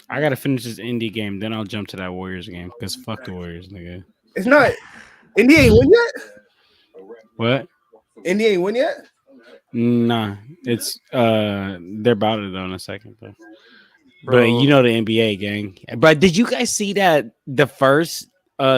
I gotta finish this indie game, then I'll jump to that Warriors game. Cause fuck the Warriors, nigga. It's not. Indy ain't win yet. What? Indy ain't win yet. Nah, it's they're about it in a second though. But you Bro. know the NBA gang. But did you guys see that the first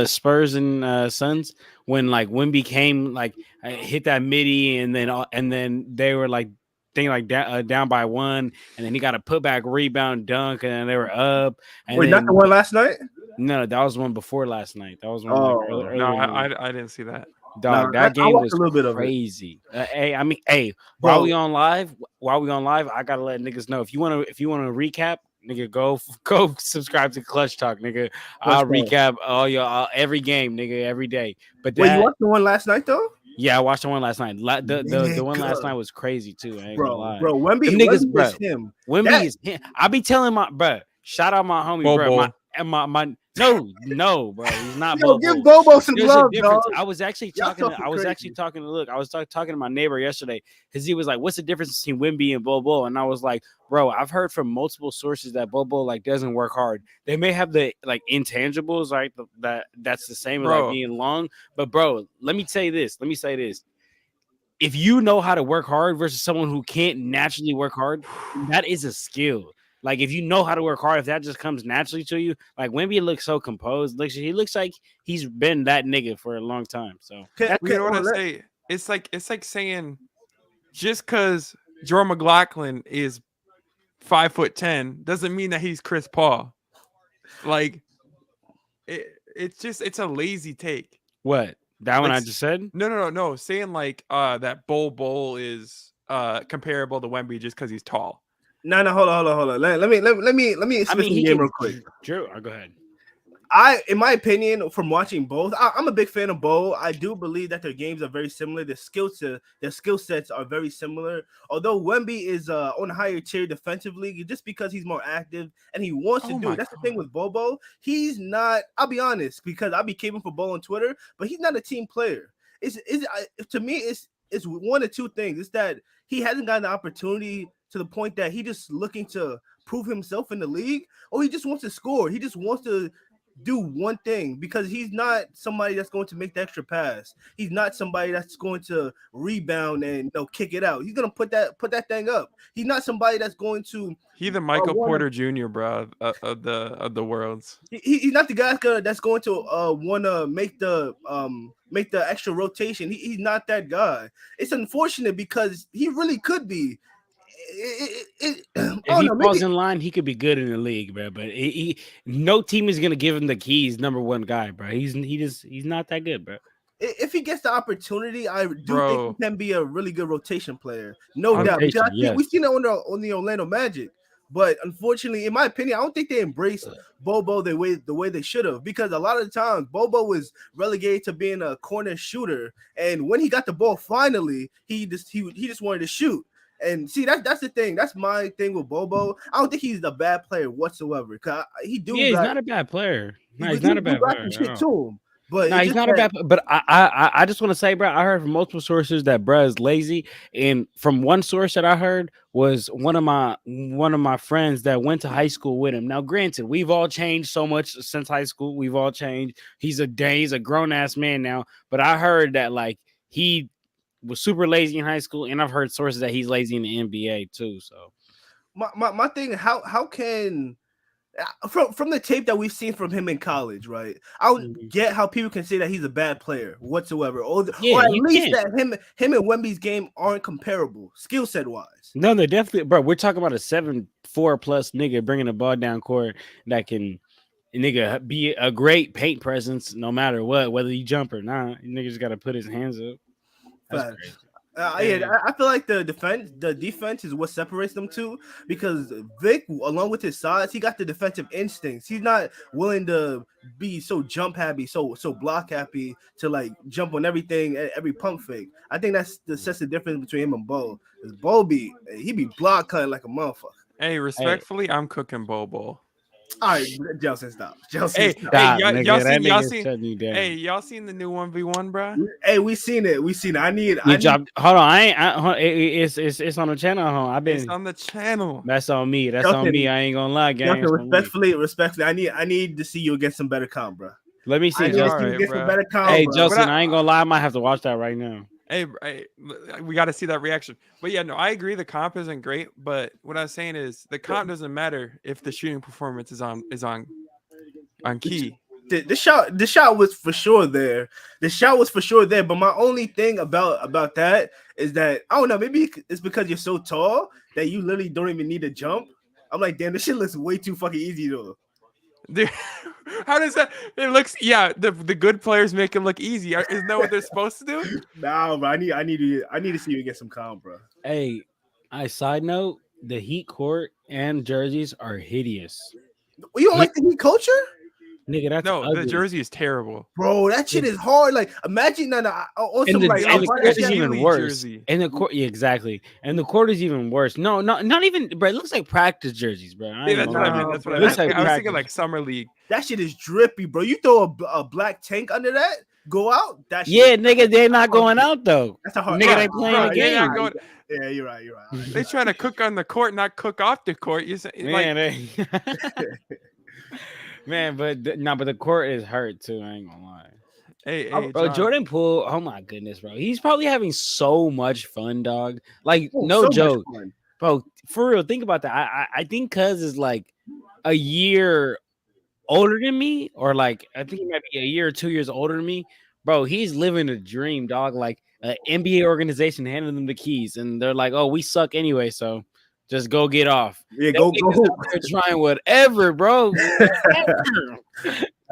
Spurs and Suns when like Wemby came like hit that midi and then they were like thing like down by one and then he got a putback rebound dunk and then they were up and Wait, not the then one last night. no, that was one before last night. That was one like Oh No, earlier. I didn't see that. no, Dog, I that game watched was a little bit of it. crazy. Hey, while Bro. we on live, I gotta let niggas know if you wanna recap, nigga, go subscribe to Clutch Talk, nigga. I'll Clutch Talk. recap every game, nigga, every day. But Wait, you that, watched the one last night though? yeah, I watched the one last night. The one last Nigga. night was crazy too. I ain't gonna lie. Bro, Wemby, Them niggas, Wemby bro. is him. Wemby is him. I be telling my bro. Shout out my homie, bro. Bobo. My no, bro. He's not Yo, Bobo. give Bobo some There's love, a difference. dog. I was actually Y'all talking. talking I was crazy. actually talking to look. I was talking to my neighbor yesterday because he was like, "What's the difference between Wemby and Bobo?" And I was like, "Bro, I've heard from multiple sources that Bobo like doesn't work hard. They may have the like intangibles, right? That's the same as like Bro. being long. But bro, let me say this. If you know how to work hard versus someone who can't naturally work hard, that is a skill. Like if you know how to work hard, if that just comes naturally to you, like Wemby looks so composed. He looks like he's been that nigga for a long time. So You know what I say? It's like saying just because Joe McLaughlin is 5'10" doesn't mean that he's Chris Paul. Like it's a lazy take. what? That one Like, I just said? No. Saying like that Bol is comparable to Wemby just because he's tall. No, hold on. Let me I spit mean, some he game can. real quick. Drew, go ahead. In my opinion, from watching both, I'm a big fan of both. I do believe that their games are very similar. Their skill sets are very similar. Although Wemby is on a higher tier defensively, just because he's more active and he wants to do it. That's the thing with Bobo. He's not. I'll be honest, because I'll be caping for Bo on Twitter, but he's not a team player. To me, it's one of two things. It's that he hasn't gotten the opportunity to the point that he just looking to prove himself in the league, or he just wants to score. He just wants to do one thing because he's not somebody that's going to make the extra pass. He's not somebody that's going to rebound and kick it out. He's gonna put that thing up. He's not somebody that's going to. He's the Michael Porter Jr. bro of the worlds. He's not the guy that's going to want to make the extra rotation. He's not that guy. It's unfortunate because he really could be. If he falls in line, he could be good in the league, bro. But no team is gonna give him the keys. Number one guy, bro. He's not that good, bro. If he gets the opportunity, I do think he can be a really good rotation player, no doubt. Because I think we've seen it on the Orlando Magic, but unfortunately, in my opinion, I don't think they embraced Bobo the way they should have. Because a lot of the times, Bobo was relegated to being a corner shooter, and when he got the ball, finally, he just wanted to shoot. And see, that's the thing. That's my thing with Bobo. I don't think he's a bad player whatsoever. Cause he's not a bad player. No, he's not a bad player. Shit to him. But no, he's not a bad. But I just want to say, bro, I heard from multiple sources that bro is lazy, and from one source that I heard was one of my friends that went to high school with him. Now, granted, we've all changed so much since high school. We've all changed. He's a grown ass man now. But I heard that like he was super lazy in high school, and I've heard sources that he's lazy in the NBA too. So my thing, how can from the tape that we've seen from him in college, right? I don't get how people can say that he's a bad player whatsoever, or at least that him and Wemby's game aren't comparable skill set wise. No, they're definitely, bro. We're talking about a 7'4" plus nigga bringing the ball down court that can. Nigga be a great paint presence no matter what, whether you jump or not. Nigga just got to put his hands up. That's crazy. I feel like the defense is what separates them two, because Vic, along with his size, he got the defensive instincts. He's not willing to be so jump happy, so block happy to like jump on everything, every pump fake. I think that's the difference between him and Bo. Because Bo he be block cutting like a motherfucker. Hey, respectfully, I'm cooking Bobo. All right, Jelson, stop. Jelson, Hey, stop. Stop, y'all nigga. That y'all nigga's seen? shutting you down. Hey, y'all seen the new 1v1, bro? Hey, we seen it. We seen it. I need. Hold on. I ain't. It's on the channel. I've It's been. on the channel. That's on me. That's on me. I ain't gonna lie, gang. Jelson, respectfully, I need to see you get some better comp, bro. Let me I see, need to see Justin. you Alright, get bro. some better comp, Hey, bro. Justin, I ain't gonna lie. I might have to watch that right now. Hey, we got to see that reaction. But yeah, no, I agree. The comp isn't great, but what I was saying is the comp doesn't matter if the shooting performance is on key. The shot was for sure there. The shot was for sure there. But my only thing about that is that I don't know. Maybe it's because you're so tall that you literally don't even need to jump. I'm like, damn, this shit looks way too fucking easy though. Dude, how does that? It looks. Yeah, the good players make it look easy. Isn't that what they're supposed to do? Nah, bro. I need to see you get some calm, bro. Hey, side note: the Heat court and jerseys are hideous. You don't like the Heat culture? Nigga, that's No, ugly. the jersey is terrible. Bro, that shit is hard. Like, imagine that. And Also, the, like, and the court is G even League worse. jersey. And the court, yeah, exactly. And the court is even worse. No, not even, bro. It looks like practice jerseys, bro. Yeah, that's what I meant. That's what I Looks meant. like I was thinking practice. like summer league. that shit is drippy, bro. You throw a black tank under that, go out. That shit Yeah, nigga, they're not going out though. That's a hard. Nigga, Right, they playing right, the They're game. not going. Yeah, you're right. They trying to cook on the court, not cook off the court. You say, Man, man, but the court is hurt too. I ain't gonna lie. Hey, Bro, John. Jordan Poole, oh my goodness, bro. He's probably having so much fun, dog. Like, Oh, no so much joke. fun. Bro, for real, think about that. I think Cuz is like a year older than me, or like I think he might be a year or 2 years older than me. Bro, he's living a dream, dog. Like an NBA organization handing them the keys, and they're like, "Oh, we suck anyway, so just go get off." Yeah, That go. nigga's out there trying whatever, bro. Whatever.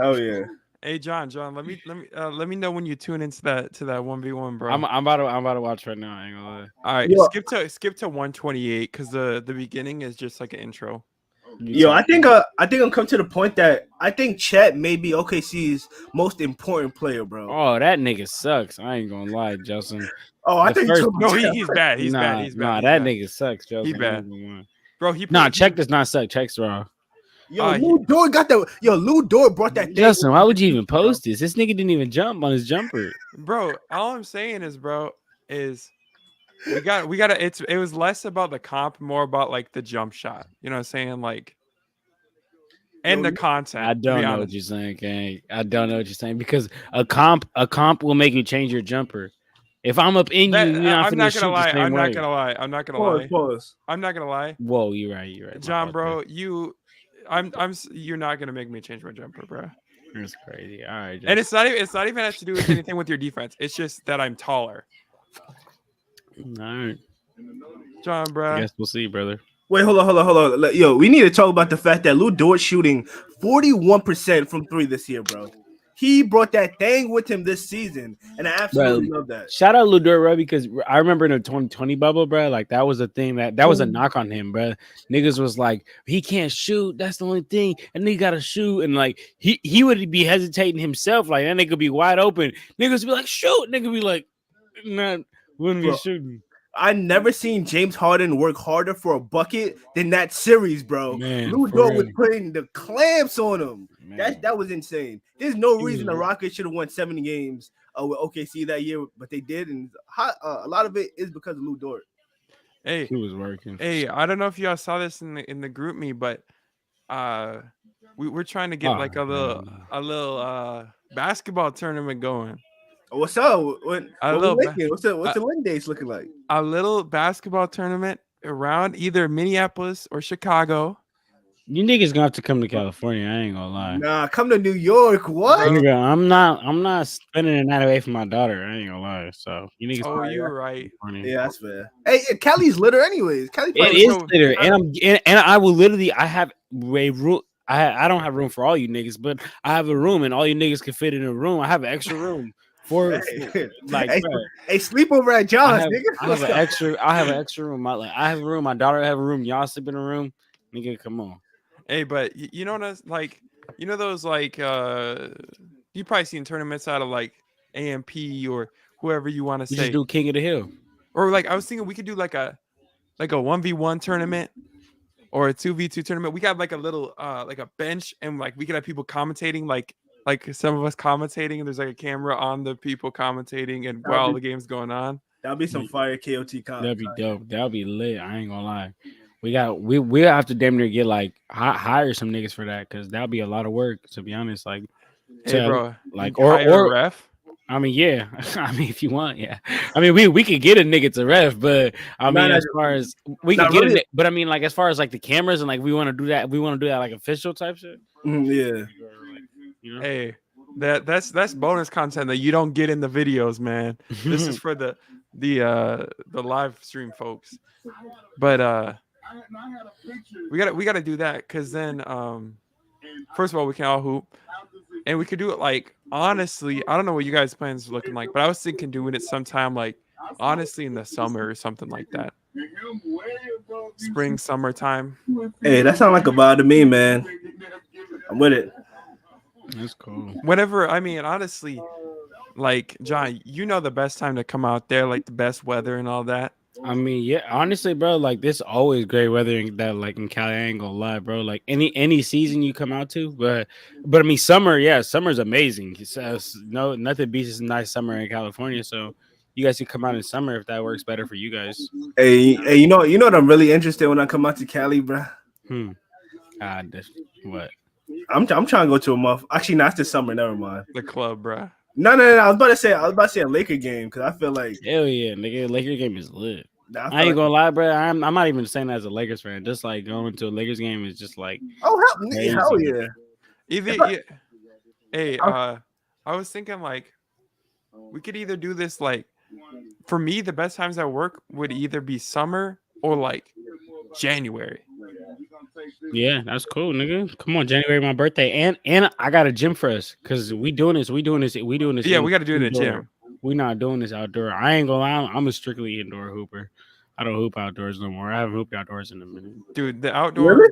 Oh yeah. Hey, John. Let me know when you tune into that 1v1, bro. I'm about to watch right now. I ain't gonna lie. All right, Yo. skip to 128 because the beginning is just like an intro. Yo, I think I'm come to the point that I think Chet may be OKC's most important player, bro. Oh, that nigga sucks. I ain't gonna lie, Justin. Oh, I think No, he's bad. He's bad. He's bad. That nigga sucks, Justin. He bad. Bro, he Check does not suck. Check's raw. Yo, Lou Dort got the. Yo, Lou Dort brought that. Justin, why would you even post this? This nigga didn't even jump on his jumper. Bro, all I'm saying is, bro, is we gotta. It was less about the comp, more about like the jump shot. You know what I'm saying? Like, and the content. I don't know what you're saying, gang. I don't know what you're saying because a comp will make you change your jumper. If I'm up in you, you're not I'm not gonna lie. I'm not gonna lie. I'm not gonna lie. Pause. I'm not gonna lie. Whoa, you're right. John, bro, you're not gonna make me change my jumper, bro. It's crazy. All right, and it's not even has to do with anything with your defense. It's just that I'm taller. All right, John, bro. I guess we'll see, brother. Wait, hold on. Yo, we need to talk about the fact that Lou Dort shooting 41% from 3 this year, bro. He brought that thing with him this season, and I absolutely love that. Shout out Lou Dort, bro, because I remember in the 2020 bubble, bro, like that was a thing that was a knock on him, bro. Niggas was like, he can't shoot, that's the only thing, and he gotta shoot, and like he would be hesitating himself, like that nigga be wide open. Niggas be like, shoot, nigga be like, nah, wouldn't be shooting. I never seen James Harden work harder for a bucket than that series, bro. Man, Lou Dort was putting the clamps on him. Man. That was insane. There's no reason the Rockets should have won 7 games with OKC that year, but they did, and a lot of it is because of Lou Dort. Hey, he was working. Hey, I don't know if y'all saw this in the group me, but we're trying to get like a little basketball tournament going. What's up? What's the win dates looking like? A little basketball tournament around either Minneapolis or Chicago. You niggas gonna have to come to California. I ain't gonna lie. Nah, come to New York. What? Nigga, I'm not spending the night away from my daughter. I ain't gonna lie. So you niggas. Oh, you're right. Yeah, that's fair. Hey, Cali's litter, anyways. It is litter, and I will literally. I have a room. I don't have room for all you niggas, but I have a room, and all you niggas can fit in a room. I have an extra room. Hey, sleep over at John's, nigga. I have an extra room. I have a room. My daughter have a room. Y'all sleep in a room. Nigga, come on. Hey, but you know what? Like, you know those like you probably seen tournaments out of like AMP or whoever you want to say. Just do King of the Hill. Or like I was thinking we could do like a 1v1 tournament or a 2v2 tournament, we got like a little like a bench, and like we could have people commentating, like some of us commentating, and there's like a camera on the people commentating, and while the game's going on. That'll be some fire KOT That'd be dope. That'd be lit. I ain't gonna lie. We have to damn near get like hire some niggas for that, because that'll be a lot of work, to be honest. Like, Hey, bro, like you hire a ref. I mean, yeah. I mean, if you want, yeah. I mean, we could get a nigga to ref, but I mean, as far as we could get it, but I mean, like, as far as like the cameras and like we want to do that like official type shit. Yeah. You know? Hey, that's bonus content that you don't get in the videos, man. This is for the live stream folks. But we gotta do that, because then first of all, we can all hoop. And we could do it like, honestly, I don't know what you guys' plans are looking like, but I was thinking doing it sometime like, honestly, in the summer or something like that. Spring, summertime. Hey, that sounds like a vibe to me, man. I'm with it. That's cool. Whenever, I mean, honestly, like, John, you know the best time to come out there, like the best weather and all that. I mean, yeah, honestly, bro, like this always great weather in that, like in Cali. I ain't gonna lie, bro. Like any season you come out to, but I mean, summer's amazing. No, nothing beats a nice summer in California. So you guys can come out in summer if that works better for you guys. Hey, you know what I'm really interested when I come out to Cali, bro. What? I'm trying to go to a month. Actually, not this summer. Never mind. The club, bro. No. I was about to say a Laker game, because I feel like hell yeah, nigga, Laker game is lit. I ain't gonna lie, bro. I'm not even saying that as a Lakers fan. Just like going to a Lakers game is just like, hell yeah. Hey, I was thinking like we could either do this like, for me, the best times at work would either be summer or like January. Yeah, that's cool, nigga. Come on, January, my birthday, and I got a gym for us, because we doing this. Yeah, we got to do it in the gym. We're not doing this outdoor. I ain't gonna lie, I'm a strictly indoor hooper. I don't hoop outdoors no more. I haven't hooped outdoors in a minute. Dude, the outdoor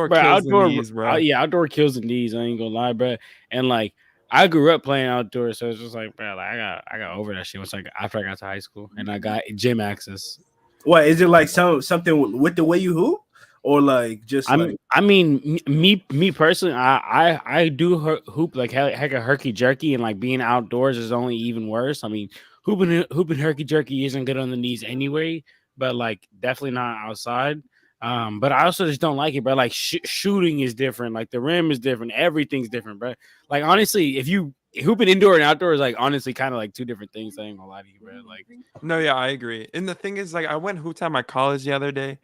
kills the knees, bro. Yeah, outdoor kills the knees. I ain't gonna lie, bro. And like, I grew up playing outdoors, so it's just like, bro, like I got over that shit once after I got to high school and I got gym access. What is it like? Something with the way you hoop, or like just? I mean, me personally, I do hoop like heck a herky jerky, and like being outdoors is only even worse. I mean, hooping herky jerky isn't good on the knees anyway, but like definitely not outside. But I also just don't like it, bro. Like shooting is different, like the rim is different, everything's different, bro. Like honestly, if you hooping indoor and outdoor is like honestly kind of like two different things. I ain't gonna lie to you, bro. Like, no, yeah, I agree. And the thing is, like, I went hoop time at college the other day,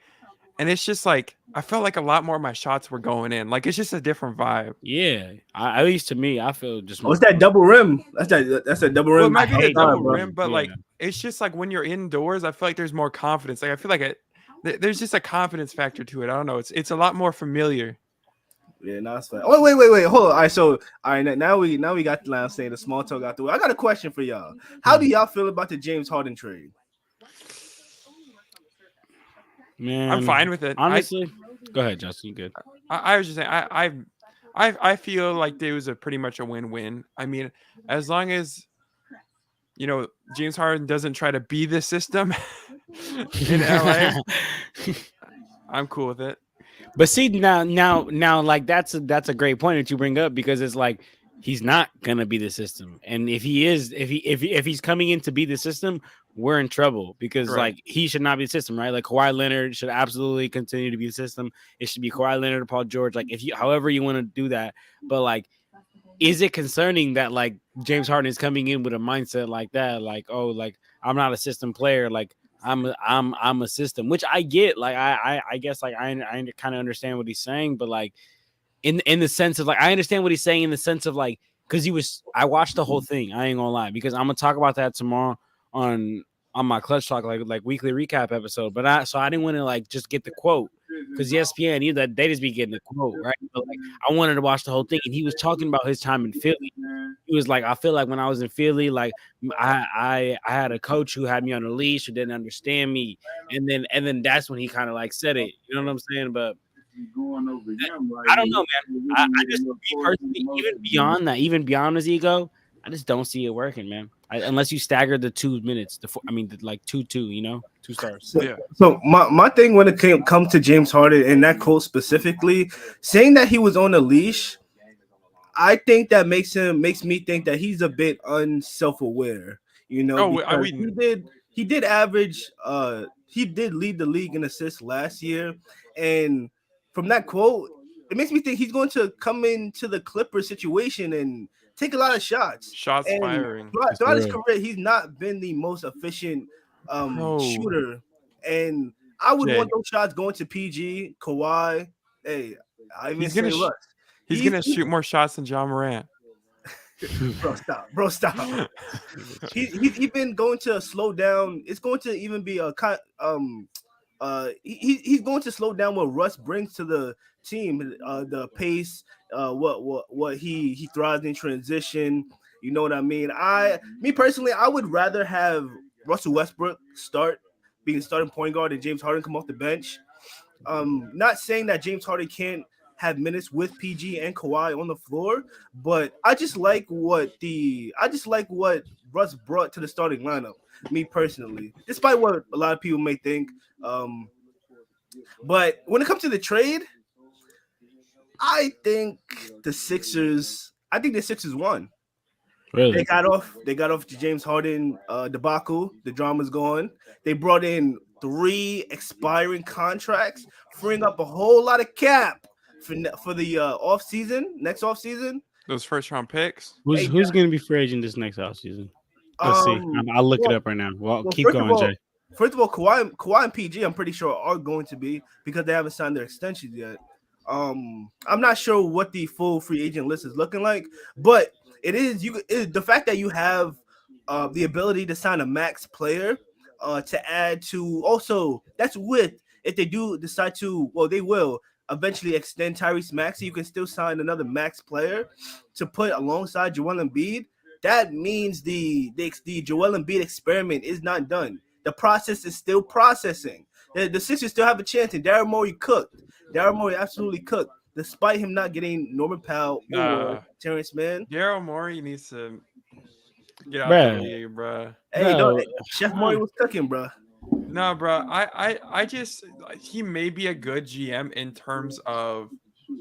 and it's just like I felt like a lot more of my shots were going in. Like, it's just a different vibe. Yeah, at least to me, I feel just. What's that double rim? That's a double rim. Well, it might be the double rim, but like it's just like when you're indoors, I feel like there's more confidence. Like I feel like there's just a confidence factor to it. I don't know. It's a lot more familiar. Yeah, no, it's fine. Oh, wait, hold on. All right, so now we got the last thing, the small talk out the way. I got a question for y'all. How do y'all feel about the James Harden trade? Man, I'm fine with it. Honestly, go ahead, Justin. You good? I was just saying, I feel like it was a pretty much a win-win. I mean, as long as James Harden doesn't try to be the system in LA, I'm cool with it. But see, now, like that's a great point that you bring up, because it's like he's not gonna be the system, and if he is, if he's coming in to be the system, we're in trouble, because like he should not be the system, right? Like Kawhi Leonard should absolutely continue to be the system. It should be Kawhi Leonard or Paul George, like however you want to do that. But like, is it concerning that like James Harden is coming in with a mindset like that, like, oh, like I'm not a system player, like I'm a system, which I get. Like I guess like I kind of understand what he's saying, but like in the sense of like I understand what he's saying in the sense of like, because I watched the whole thing. I ain't gonna lie, because I'm gonna talk about that tomorrow on my Clutch Talk like weekly recap episode. But I didn't want to like just get the quote, because ESPN they just be getting the quote, right? But like I wanted to watch the whole thing, and he was talking about his time in Philly. He was like, I feel like when I was in Philly, like I had a coach who had me on a leash, who didn't understand me, and then that's when he kind of like said it. You know what I'm saying? But I don't know, man. I just, me personally, even beyond his ego, I just don't see it working, man. Unless you stagger the 2 minutes, like 2-2, 2 stars. So my thing when it comes to James Harden and that quote specifically, saying that he was on a leash, I think that makes me think that he's a bit unself-aware. He did average he did lead the league in assists last year, and from that quote, it makes me think he's going to come into the Clippers situation and take a lot of shots. Firing. Throughout his career, he's not been the most efficient shooter, and I would want those shots going to PG, Kawhi. Hey, he's gonna shoot more shots than John Morant. Bro, stop. He's even going to slow down. It's going to even be a he's going to slow down what Russ brings to the team, the pace, what he thrives in transition. You know what I mean? Me personally, I would rather have Russell Westbrook being starting point guard and James Harden come off the bench. Not saying that James Harden can't have minutes with PG and Kawhi on the floor, but I just like what Russ brought to the starting lineup. Me personally, despite what a lot of people may think, but when it comes to the trade, I think the Sixers won. Really? They got off the James Harden debacle. The drama's gone. They brought in 3 expiring contracts, freeing up a whole lot of cap for the next off season. Those first round picks. Who's going to be free agent this next off season? Let's see. I'll look it up right now. Well, keep going, Jay. First of all, Kawhi and PG, I'm pretty sure are going to be, because they haven't signed their extensions yet. I'm not sure what the full free agent list is looking like, but the fact that you have the ability to sign a max player to add to, also that's with, if they do decide to, well, they will eventually extend Tyrese Maxey, you can still sign another max player to put alongside Joel Embiid. That means the Joel Embiid experiment is not done. The process is still processing. The Sixers still have a chance, and Daryl Morey cooked. Daryl Morey absolutely cooked, despite him not getting Norman Powell or Terrence Mann. Daryl Morey needs to get out of the league, bro. Hey, Chef Morey was cooking, bro. No, bro. I just, he may be a good GM in terms of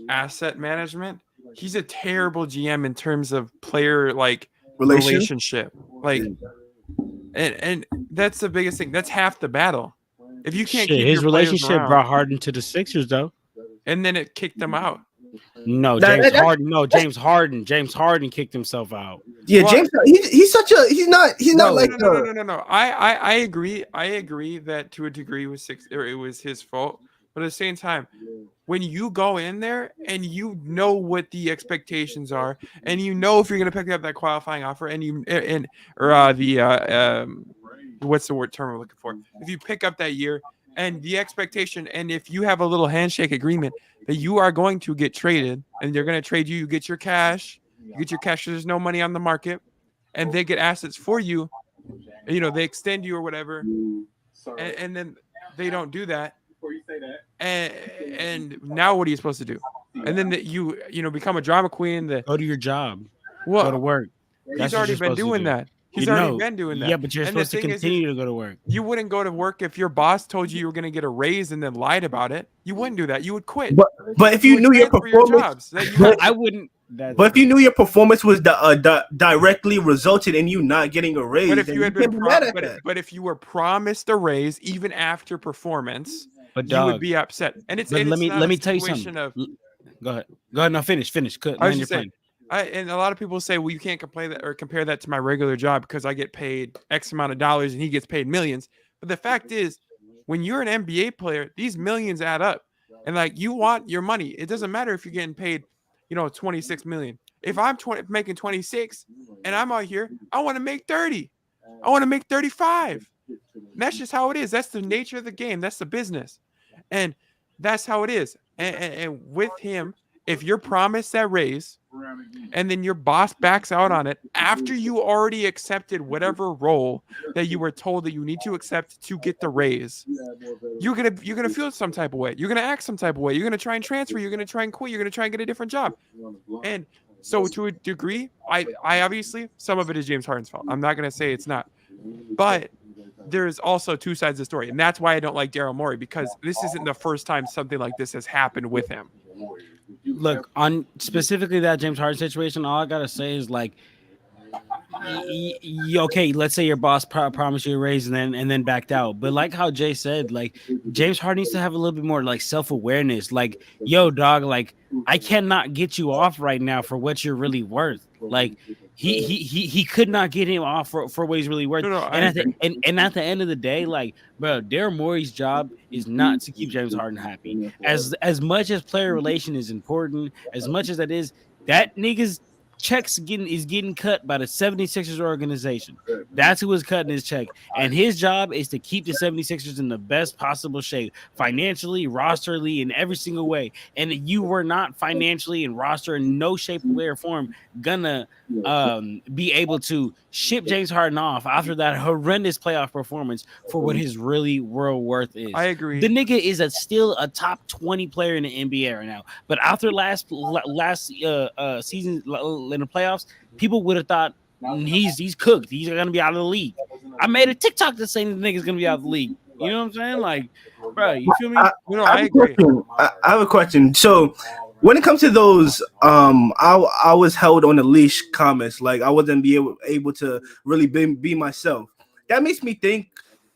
asset management. He's a terrible GM in terms of player relationship. And that's the biggest thing. That's half the battle. If you can't keep his your relationship around, brought Harden to the Sixers, though. And then it kicked them out. No, James Harden. No, James Harden. James Harden kicked himself out. Yeah, well, James. He's not like no. I agree. I agree that to a degree it was his fault. But at the same time, when you go in there and you know what the expectations are, and you know if you're going to pick up that qualifying offer, what's the word term I'm looking for? If you pick up that year and the expectation, and if you have a little handshake agreement that you are going to get traded and they're going to trade you get your cash. There's no money on the market, and they get assets for you. They extend you or whatever, and then they don't do that. And now what are you supposed to do? And then you become a drama queen. Go to your job. Well, go to work. He's already been doing that. He's already been doing that. Yeah, but you're supposed to continue to go to work. You wouldn't go to work if your boss told you were going to get a raise and then lied about it. You wouldn't do that. You would quit. But if you knew your performance, I wouldn't. But if you knew your performance was directly resulted in you not getting a raise, but if you had but if you were promised a raise even after performance, you would be upset. And let me tell you something. Go ahead. Now finish. And a lot of people say, well, you can't compare that to my regular job because I get paid X amount of dollars and he gets paid millions. But the fact is, when you're an NBA player, these millions add up, and you want your money. It doesn't matter if you're getting paid, 26 million. If I'm making 26 and I'm out here, I want to make 30. I want to make 35. And that's just how it is. That's the nature of the game. That's the business. And that's how it is. And with him, if you're promised that raise and then your boss backs out on it after you already accepted whatever role that you were told that you need to accept to get the raise, you're gonna feel some type of way. You're gonna act some type of way. You're gonna try and transfer. You're gonna try and quit. You're gonna try and get a different job. And So to a degree, I obviously some of it is James Harden's fault. I'm not gonna say it's not, but there's also two sides of the story, and that's why I don't like Daryl Morey, because this isn't the first time something like this has happened with him. Look, on specifically that James Harden situation, all I gotta say is like, okay, let's say your boss promised you a raise and then backed out, but like how Jay said, like James Harden needs to have a little bit more like self-awareness. Like, yo, dog, like I cannot get you off right now for what you're really worth. Like he could not get him off for what he's really worth. No, and at the end of the day, like, bro, Daryl Morey's job is not to keep James Harden happy. As much as player relation is important, as much as that is, that nigga's checks is getting cut by the 76ers organization. That's who is cutting his check. And his job is to keep the 76ers in the best possible shape, financially, rosterly, in every single way. And you were not financially and roster in no shape, way, or form gonna be able to ship James Harden off after that horrendous playoff performance for what his really world worth is. I agree. The nigga is still a top 20 player in the NBA right now. But after last season in the playoffs, people would have thought he's cooked. He's gonna be out of the league. I made a TikTok that saying the nigga's gonna be out of the league. You know what I'm saying? Like, bro, you feel me? I agree. I have a question. So when it comes to those, I was held on a leash comments. Like I wasn't able to really be myself. That makes me think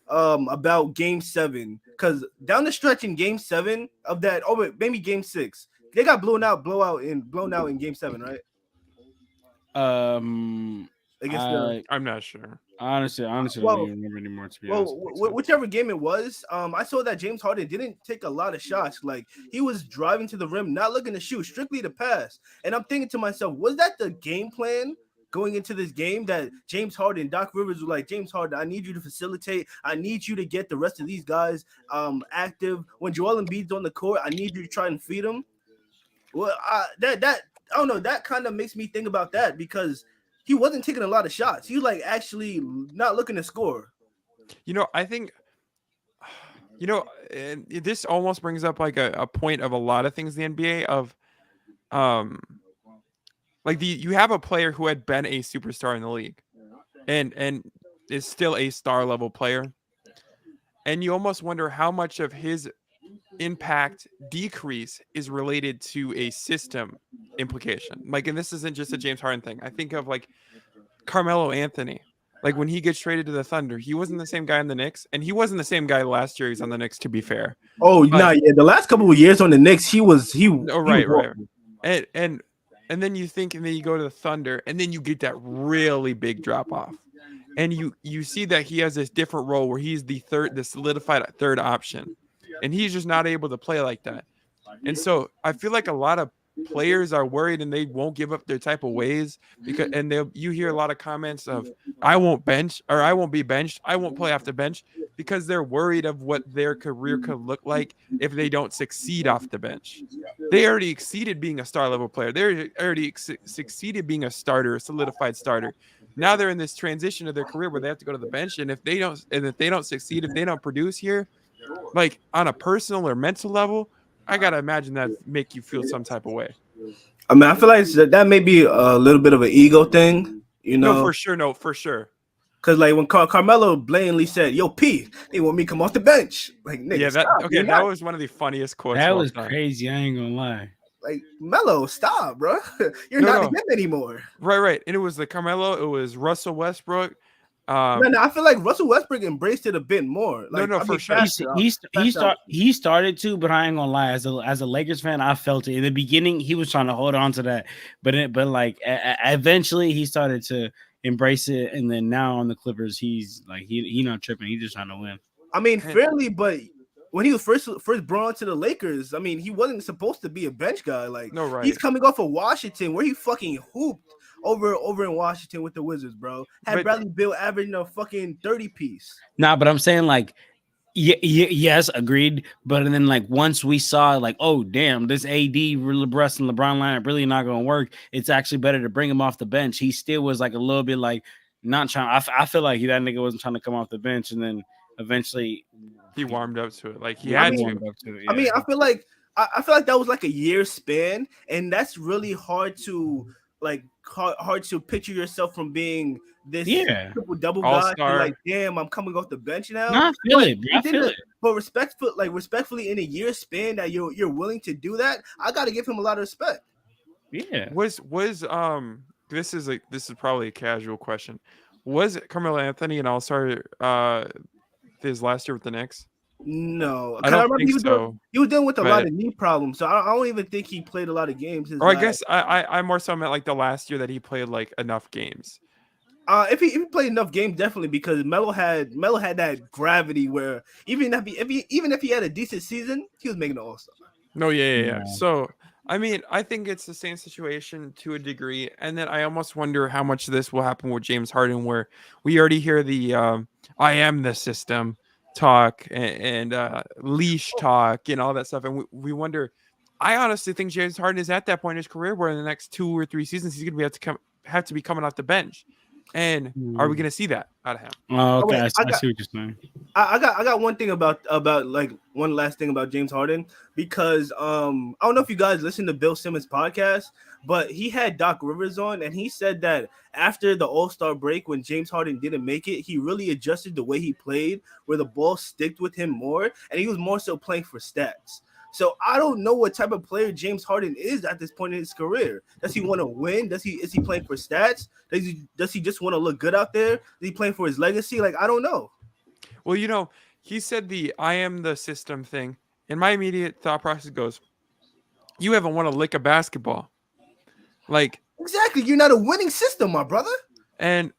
about Game 7, because down the stretch in Game 7 of that, maybe Game 6, they got blown out in Game 7, right? I'm not sure. Honestly, I don't even remember anymore. To be honest, whichever game it was, I saw that James Harden didn't take a lot of shots. Like he was driving to the rim, not looking to shoot, strictly to pass. And I'm thinking to myself, was that the game plan going into this game, that James Harden, Doc Rivers was like, James Harden, I need you to facilitate. I need you to get the rest of these guys active. When Joel Embiid's on the court, I need you to try and feed him. Well, that I don't know. That kind of makes me think about that, because he wasn't taking a lot of shots. He was like actually not looking to score. I think, and this almost brings up like a point of a lot of things in the NBA of, like you have a player who had been a superstar in the league and is still a star level player. And you almost wonder how much of his impact decrease is related to a system implication. Like, and this isn't just a James Harden thing. I think of like Carmelo Anthony. Like when he gets traded to the Thunder, he wasn't the same guy on the Knicks, and he wasn't the same guy last year he's on the Knicks, to be fair. Oh, no, yeah. The last couple of years on the Knicks, he was. Right. And then you think, and then you go to the Thunder, and then you get that really big drop off. And you see that he has this different role where he's the solidified third option. And he's just not able to play like that. And so I feel like a lot of players are worried and they won't give up their type of ways, because you hear a lot of comments of I won't bench, or I won't be benched, I won't play off the bench, because they're worried of what their career could look like if they don't succeed off the bench. They already exceeded being a star level player. They already succeeded being a starter, a solidified starter. Now they're in this transition of their career where they have to go to the bench, and if they don't succeed, if they don't produce here, like on a personal or mental level, I gotta imagine that make you feel some type of way. I mean, I feel like that may be a little bit of an ego thing, No, for sure. Because like when Carmelo blatantly said, "Yo, P, they want me to come off the bench." Like, nigga, yeah, stop. That was one of the funniest quotes. That was crazy. I ain't gonna lie. Like, Melo, stop, bro. You're not him anymore. Right. And it was the Carmelo. It was Russell Westbrook. No, I feel like Russell Westbrook embraced it a bit more. Like, for sure. He started to, but I ain't gonna lie. As a Lakers fan, I felt it in the beginning. He was trying to hold on to that, but eventually he started to embrace it, and then now on the Clippers, he's like he not tripping. He's just trying to win. I mean, fairly, but when he was first brought to the Lakers, I mean, he wasn't supposed to be a bench guy. Like, no, right. He's coming off of Washington, where he fucking hooped over in Washington with the Wizards, bro. Bradley Beal averaging a fucking 30-piece. Nah, but I'm saying like, yes, agreed. But then like once we saw like, oh damn, this AD Russ and LeBron lineup really not gonna work. It's actually better to bring him off the bench. He still was like a little bit like not trying. I feel like that nigga wasn't trying to come off the bench, and then eventually he warmed up to it. Like he had to. I mean, I feel like that was like a year span, and that's really hard to like hard to picture yourself from being this triple double guy. All-star. Like, damn, I'm coming off the bench now. No, I feel it, bro. I feel it. But respectfully, in a year span that you're willing to do that, I got to give him a lot of respect. Yeah. Was this is probably a casual question. Was Carmelo Anthony an all-star his last year with the Knicks? No, I don't think so. He was dealing with a lot of knee problems, so I don't even think he played a lot of games. I guess I more so meant like the last year that he played like enough games. If he played enough games, definitely, because Melo had that gravity where even if he had a decent season, he was making an all-star. No, yeah. So I mean, I think it's the same situation to a degree, and then I almost wonder how much of this will happen with James Harden, where we already hear the "I am the system" talk and leash talk and all that stuff, and we wonder. I honestly think James Harden is at that point in his career where in the next 2 or 3 seasons he's going to have to be coming off the bench. And are we going to see that out of him? Oh, okay. I see what you're saying. I got one thing about like one last thing about James Harden, because I don't know if you guys listen to Bill Simmons' podcast, but he had Doc Rivers on, and he said that after the All-Star break, when James Harden didn't make it, he really adjusted the way he played, where the ball sticked with him more, and he was more so playing for stats. So I don't know what type of player James Harden is at this point in his career. Does he want to win? Is he playing for stats? Does he just want to look good out there? Is he playing for his legacy? Like, I don't know. Well, he said the "I am the system" thing, and my immediate thought process goes, "You haven't won a lick of basketball." Like, exactly, you're not a winning system, my brother. And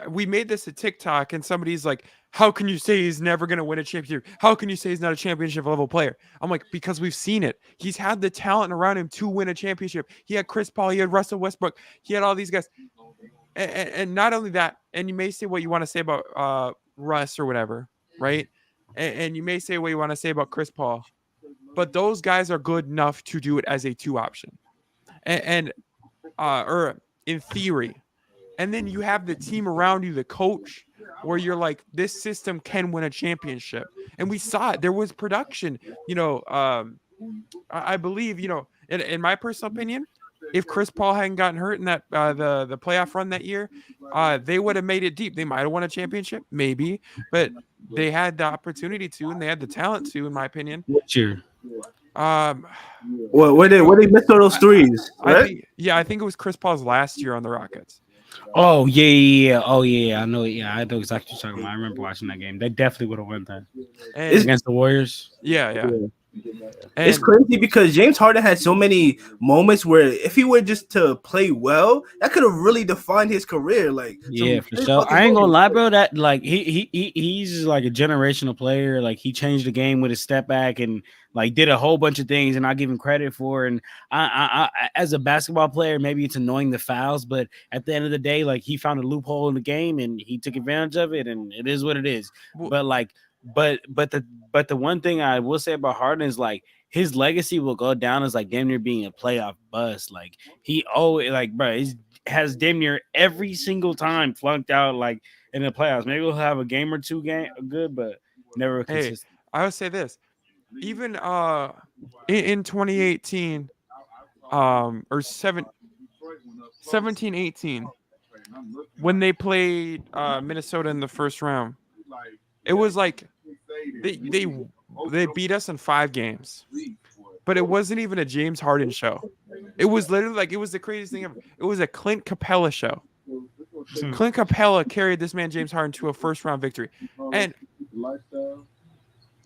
we made this a TikTok, and somebody's like, how can you say he's never going to win a championship? How can you say he's not a championship level player? I'm like, because we've seen it. He's had the talent around him to win a championship. He had Chris Paul. He had Russell Westbrook. He had all these guys. And not only that, and you may say what you want to say about Russ or whatever, right? And you may say what you want to say about Chris Paul, but those guys are good enough to do it as a 2 option. Or in theory. And then you have the team around you, the coach, where you're like, this system can win a championship. And we saw it. There was production. I believe, in my personal opinion, if Chris Paul hadn't gotten hurt in that the playoff run that year, they would have made it deep. They might have won a championship, maybe, but they had the opportunity to, and they had the talent to, in my opinion. What year? Where they missed all those threes, right? I think it was Chris Paul's last year on the Rockets. Oh yeah. Oh yeah, I know. Yeah, I know exactly what you're talking about. I remember watching that game. They definitely would have won that against the Warriors. Yeah. And it's crazy because James Harden had so many moments where if he were just to play well, that could have really defined his career. Like, yeah, for sure. I ain't gonna lie, bro. That like he's like a generational player. Like, he changed the game with his step back and like did a whole bunch of things, and I give him credit for. And I as a basketball player, maybe it's annoying the fouls, but at the end of the day, like, he found a loophole in the game and he took advantage of it, and it is what it is. But like. But the one thing I will say about Harden is like his legacy will go down as like damn near being a playoff bust. Like, he always he has damn near every single time flunked out like in the playoffs. Maybe we'll have a game or two good, but never consistent. Hey, I would say this. Even in 2018 or 17-18 when they played Minnesota in the first round. It was like they beat us in 5 games, but it wasn't even a James Harden show. It was literally like, it was the craziest thing ever. It was a Clint Capella show. Clint Capella carried this man James Harden to a first-round victory. And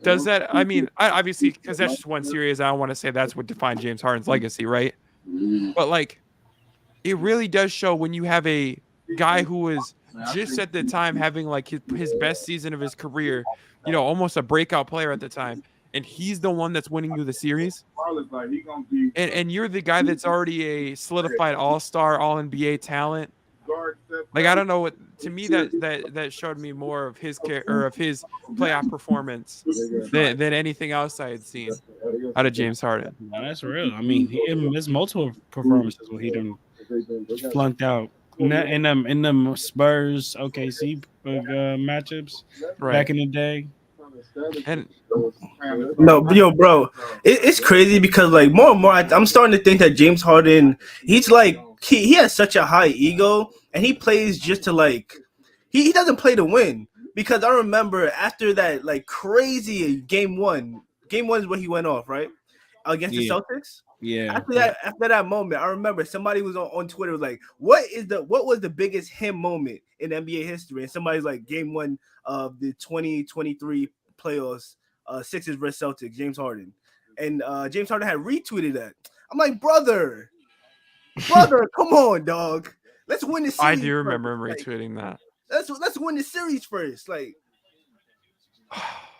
does that? I mean, obviously, because that's just one series. I don't want to say that's what defined James Harden's legacy, right? But like, it really does show when you have a guy who was just at the time having like his best season of his career, almost a breakout player at the time, and he's the one that's winning you the series. And you're the guy that's already a solidified all-star, all-NBA talent. Like, I don't know what, to me that showed me more of his playoff performance than anything else I had seen out of James Harden. No, that's real. I mean, there's multiple performances where he done flunked out. In them Spurs OKC matchups back in the day. And bro, it's crazy because like more and more I'm starting to think that James Harden, he's like he has such a high ego, and he plays just to like he doesn't play to win. Because I remember after that like crazy game one is where he went off, right? Against the Celtics. Yeah. After that moment, I remember somebody was on Twitter was like, what was the biggest him moment in NBA history? And somebody's like game one of the 2023 playoffs, Sixers versus Celtics, James Harden. And James Harden had retweeted that. I'm like, brother, come on, dog. Let's win the series. I do remember him retweeting that. Let's win the series first. Like,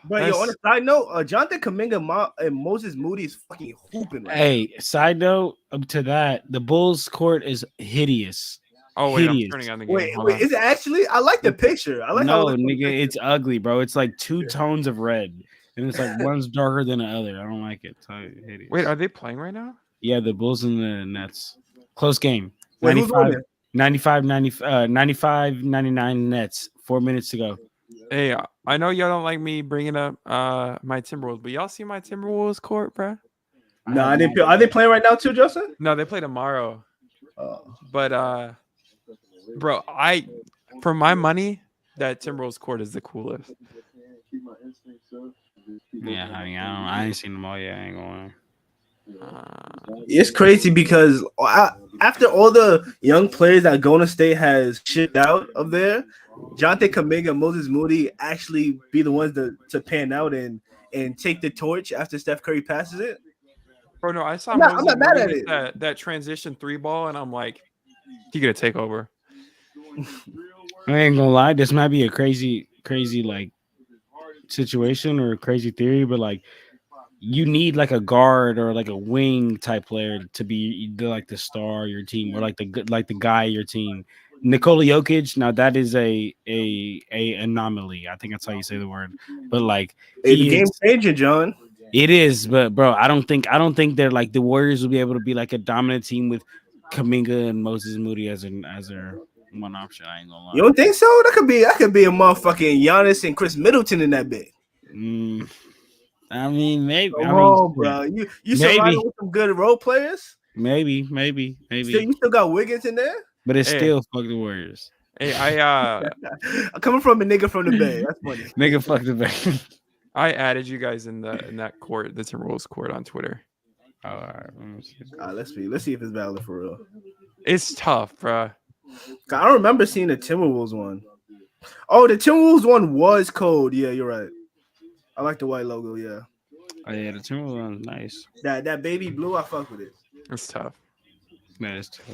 but yo, on a side note, Jonathan Kuminga and Moses Moody is fucking hooping. Right hey, side note to that, the Bulls court is hideous. Oh wait, I'm turning on the game. Wait, is it actually? I like the picture. I like no, nigga, it's ugly, bro. It's like two tones of red, and it's like one's darker than the other. I don't like it. It's hideous. Wait, are they playing right now? Yeah, the Bulls and the Nets. Close game. Wait, 95, 99 Nets. 4 minutes to go. Hey, I know y'all don't like me bringing up my Timberwolves, but y'all see my Timberwolves court, bro? No, I didn't. Are they playing right now too, Justin? No, they play tomorrow. But bro, for my money, that Timberwolves court is the coolest. Yeah, I ain't seen them all yet. I ain't going. It's crazy because after all the young players that Golden State has shipped out of there, Jonathan Kuminga and Moses Moody actually be the ones to pan out and take the torch after Steph Curry passes it. Bro, no, I saw I'm not mad at it. That transition 3-ball, and I'm like, he gonna take over. I ain't gonna lie, this might be a crazy like situation or a crazy theory, but like you need like a guard or like a wing type player to be like the star of your team or like the guy of your team. Nikola Jokic, now that is a anomaly. I think that's how you say the word. But like it's a game changer, John. It is, but bro, I don't think they're like the Warriors will be able to be like a dominant team with Kuminga and Moses Moody as their one option. I ain't gonna lie. You don't think so? That could be a motherfucking Giannis and Chris Middleton in that bit. I mean, maybe. Bro, you surrounded with some good role players. Maybe. You still got Wiggins in there, but it's still fuck the Warriors. Hey, coming from a nigga from the Bay. That's funny. Nigga, fuck the Bay. I added you guys in that court, the Timberwolves court on Twitter. All right, let's see if it's valid for real. It's tough, bro. I don't remember seeing the Timberwolves one. Oh, the Timberwolves one was cold. Yeah, you're right. I like the white logo. Yeah. Oh yeah, the Timberwolves one's nice. That baby blue, I fuck with it. It's tough. Man, it's tough.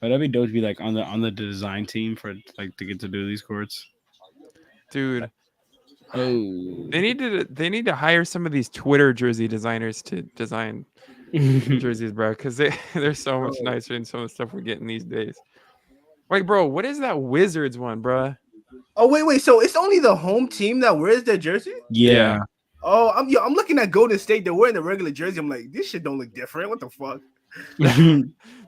But that'd be dope to be like on the design team for like to get to do these courts, dude. Oh, they need to hire some of these Twitter jersey designers to design jerseys, bro, because they're so much nicer than some of the stuff we're getting these days. Like, bro, what is that Wizards one, bro? Oh wait, so it's only the home team that wears their jersey? Yeah. Oh, I'm looking at Golden State. They're wearing the regular jersey. I'm like, this shit don't look different. What the fuck?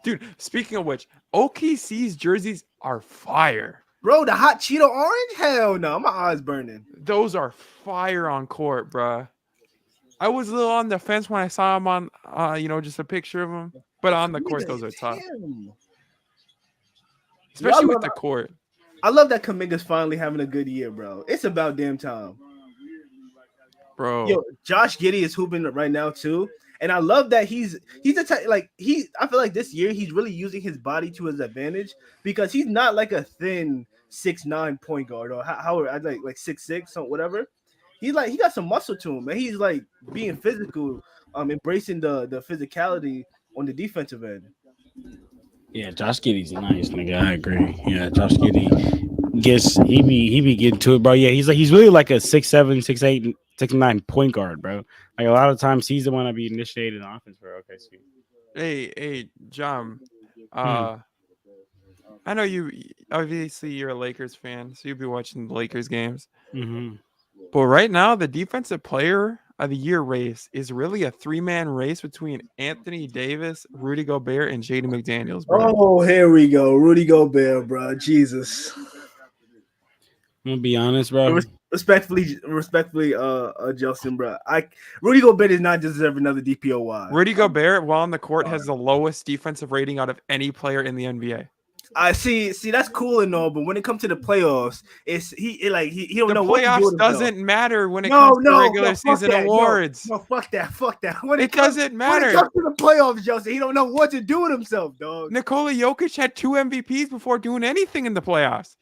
Dude, speaking of which, OKC's jerseys are fire. Bro, the hot Cheeto orange? Hell no, my eyes burning. Those are fire on court, bro. I was a little on the fence when I saw them on, just a picture of them. But on the court, those are tough. Especially with the court. I love that Kuminga's finally having a good year, bro. It's about damn time. Bro. Yo, Josh Giddey is hooping right now, too. And I love that he's a type, like I feel like this year he's really using his body to his advantage because he's not like a thin 6'9" point guard or how I like 6'6" or whatever. He got some muscle to him, and he's like being physical, embracing the physicality on the defensive end. Yeah, Josh Giddey's nice, nigga. I agree. Yeah, Josh Giddey he be getting to it, bro. Yeah, he's really like a 6'7", 6'8", 6'9" point guard, bro. Like a lot of times he's the one that be initiating the offense for OKC. Hey, John. I know you obviously you're a Lakers fan, so you'll be watching the Lakers games. Mm-hmm. But right now, the defensive player of the year race is really a 3-man race between Anthony Davis, Rudy Gobert, and Jaden McDaniels, bro. Oh, here we go. Rudy Gobert, bro. Jesus. gonna be honest, bro. Respectfully, Jelson, bro. Rudy Gobert is not deserve another DPOY. Rudy Gobert, while on the court, has the lowest defensive rating out of any player in the NBA. I see. That's cool and all, but when it comes to the playoffs, he don't know what to do. The playoffs doesn't matter when it comes to regular season awards. No, fuck that. It doesn't matter. When it comes to the playoffs, Jelson, he don't know what to do with himself, dog. Nikola Jokic had 2 MVPs before doing anything in the playoffs.